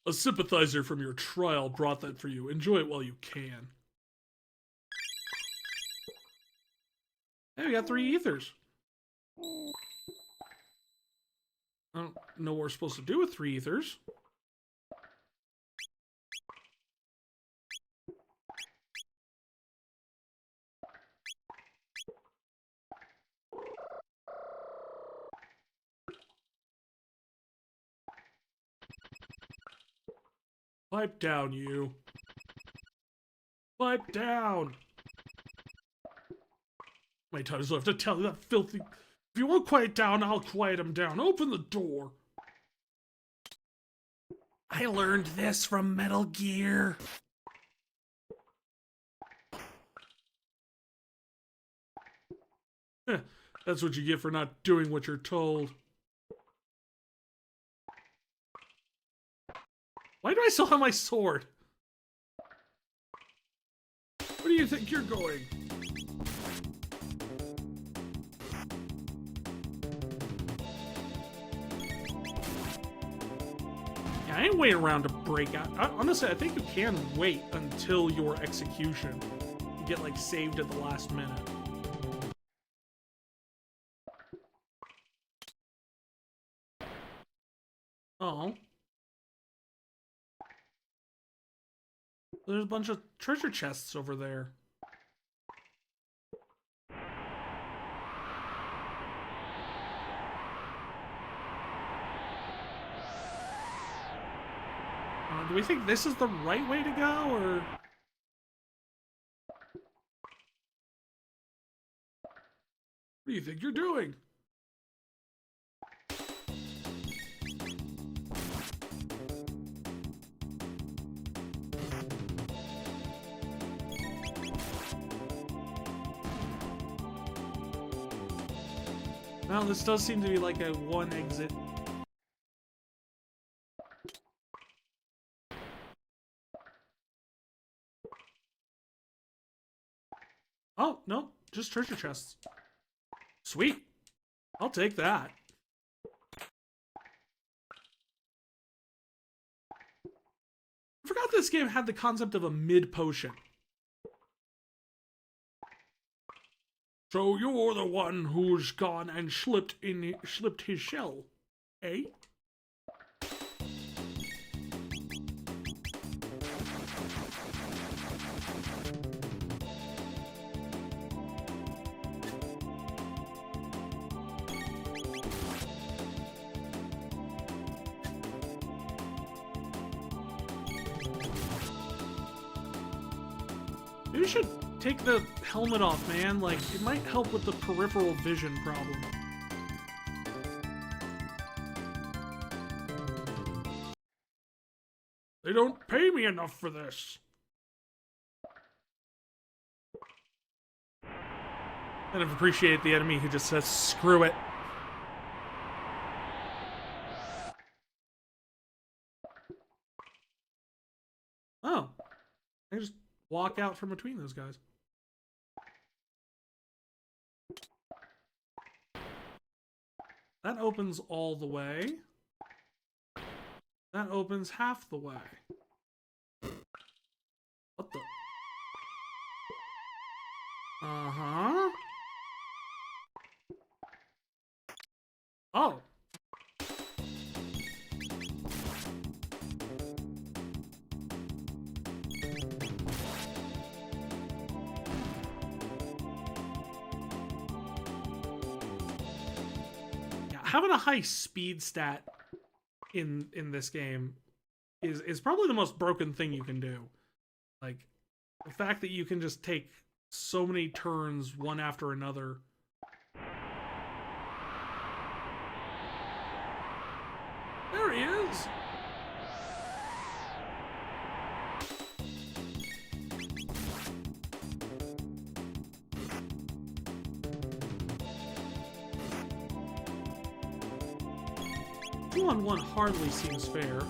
A sympathizer from your trial brought that for you. Enjoy it while you can. Hey, we got 3 ethers. I don't know what we're supposed to do with 3 ethers. Pipe down, you. Pipe down. My time's left to tell you that filthy... If you won't quiet down, I'll quiet him down. Open the door. I learned this from Metal Gear. That's what you get for not doing what you're told. Why do I still have my sword? Where do you think you're going? Yeah, I ain't waiting around to break out. Honestly, I think you can wait until your execution. You get, like, saved at the last minute. Oh. There's a bunch of treasure chests over there. Do we think this is the right way to go, or... What do you think you're doing? Well, this does seem to be like a one exit. Oh, no, just treasure chests. Sweet. I'll take that. I forgot this game had the concept of a mid potion. So you're the one who's gone and slipped his shell, eh? You should take the helmet off, man. Like, it might help with the peripheral vision problem. They don't pay me enough for this. Kind of appreciate the enemy who just says, screw it. Oh. I just walk out from between those guys. That opens all the way. That opens half the way. What the? Uh-huh. Oh. Yeah, having a high speed stat in this game is probably the most broken thing you can do. Like, the fact that you can just take so many turns one after another. There he is. Two on one hardly seems fair.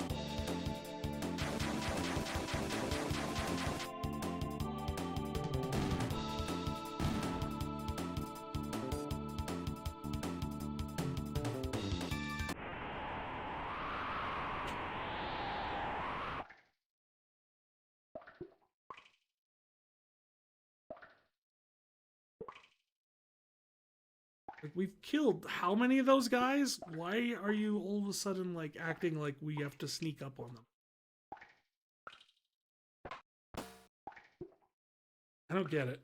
Like, we've killed how many of those guys? Why are you all of a sudden, like, acting like we have to sneak up on them? I don't get it.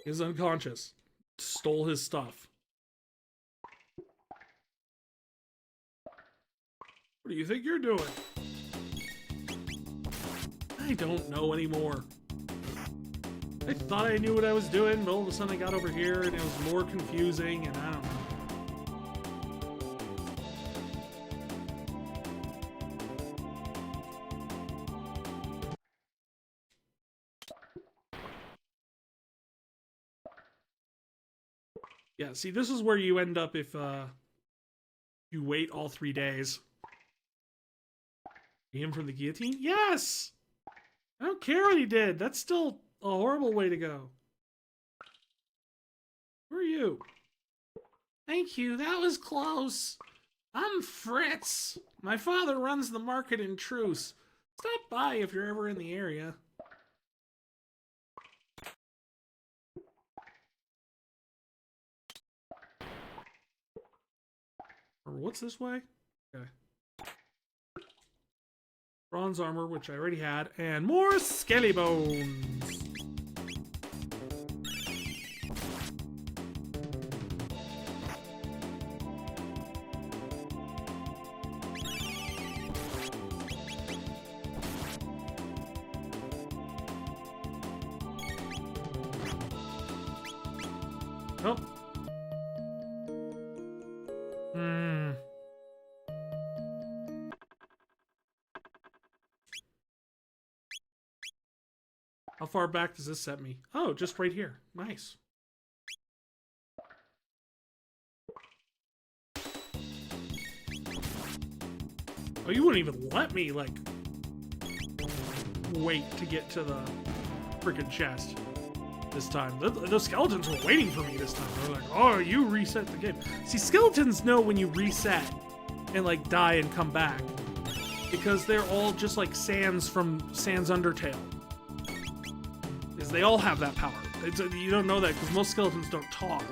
He's unconscious. Stole his stuff. What do you think you're doing? I don't know anymore. I thought I knew what I was doing, but all of a sudden I got over here and it was more confusing, and I don't know. Yeah, see, this is where you end up if you wait all 3 days. Him from the guillotine? Yes! I don't care what he did. That's still a horrible way to go. Who are you? Thank you, that was close. I'm Fritz. My father runs the market in Truce. Stop by if you're ever in the area. Or what's this way? Okay. Bronze armor, which I already had, and more skelly bones. Oh. How far back does this set me? Oh, just right here. Nice. Oh, you wouldn't even let me, like, wait to get to the freaking chest this time. The skeletons were waiting for me this time. They're like, oh, you reset the game. See, skeletons know when you reset and, like, die and come back. Because they're all just like Sans from Sans Undertale. They all have that power. You don't know that because most skeletons don't talk.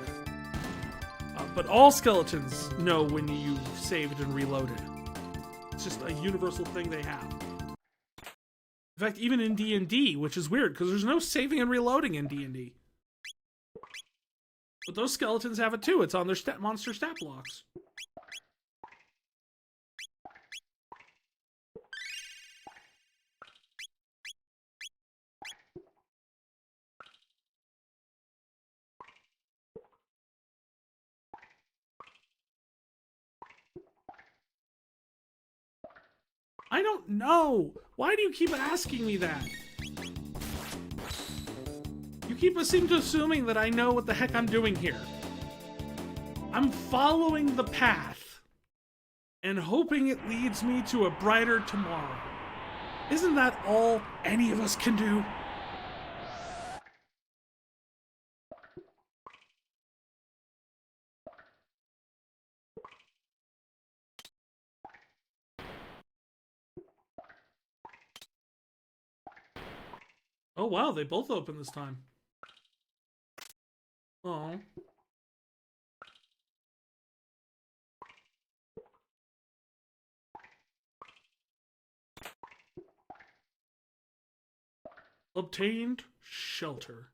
But all skeletons know when you've saved and reloaded. It's just a universal thing they have. In fact, even in D&D, which is weird because there's no saving and reloading in D&D. But those skeletons have it too. It's on their monster stat blocks. I don't know. Why do you keep asking me that? You seem to assuming that I know what the heck I'm doing here. I'm following the path and hoping it leads me to a brighter tomorrow. Isn't that all any of us can do? Oh wow, they both open this time. Oh. Obtained shelter.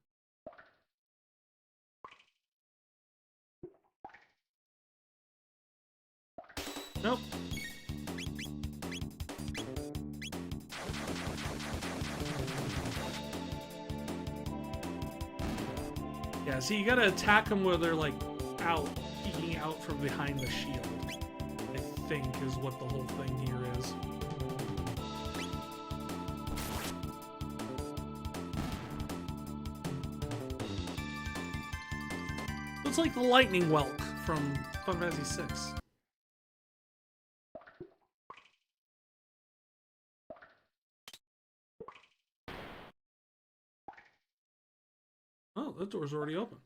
Nope. Yeah, see, you gotta attack them where they're like out, peeking out from behind the shield. I think is what the whole thing here is. It's like the lightning whelk from Final Fantasy VI. Oh, that door's already open.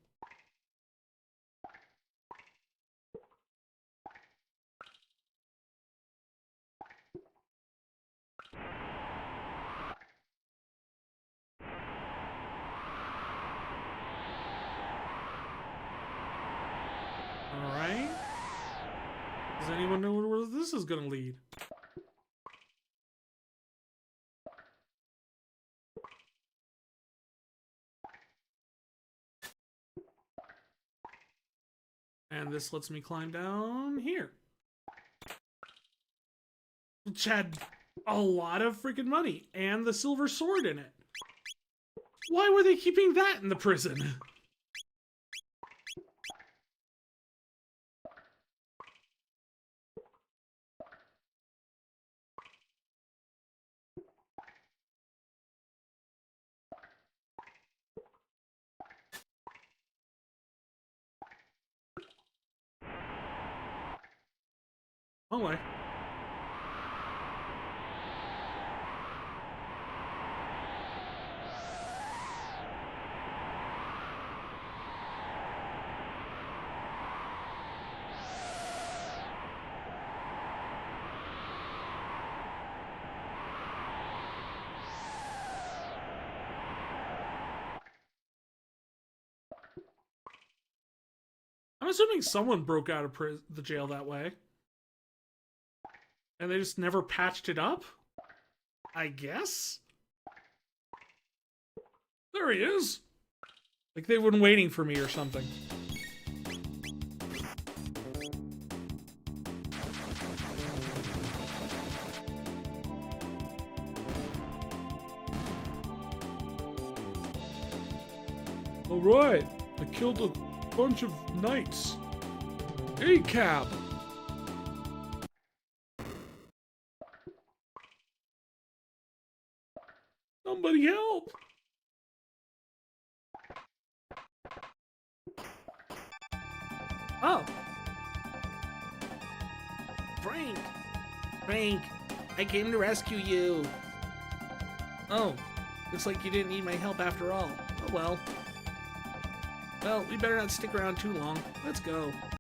Alright. Does anyone know where this is gonna lead? And this lets me climb down here. Which had a lot of freaking money and the silver sword in it. Why were they keeping that in the prison? Oh my. I'm assuming someone broke out of the jail that way. And they just never patched it up? I guess? There he is! Like they've been waiting for me or something. Alright, I killed a bunch of knights. Hey, cab! Somebody help! Oh. Frank! Frank! I came to rescue you! Oh. Looks like you didn't need my help after all. Oh well. Well, we better not stick around too long. Let's go.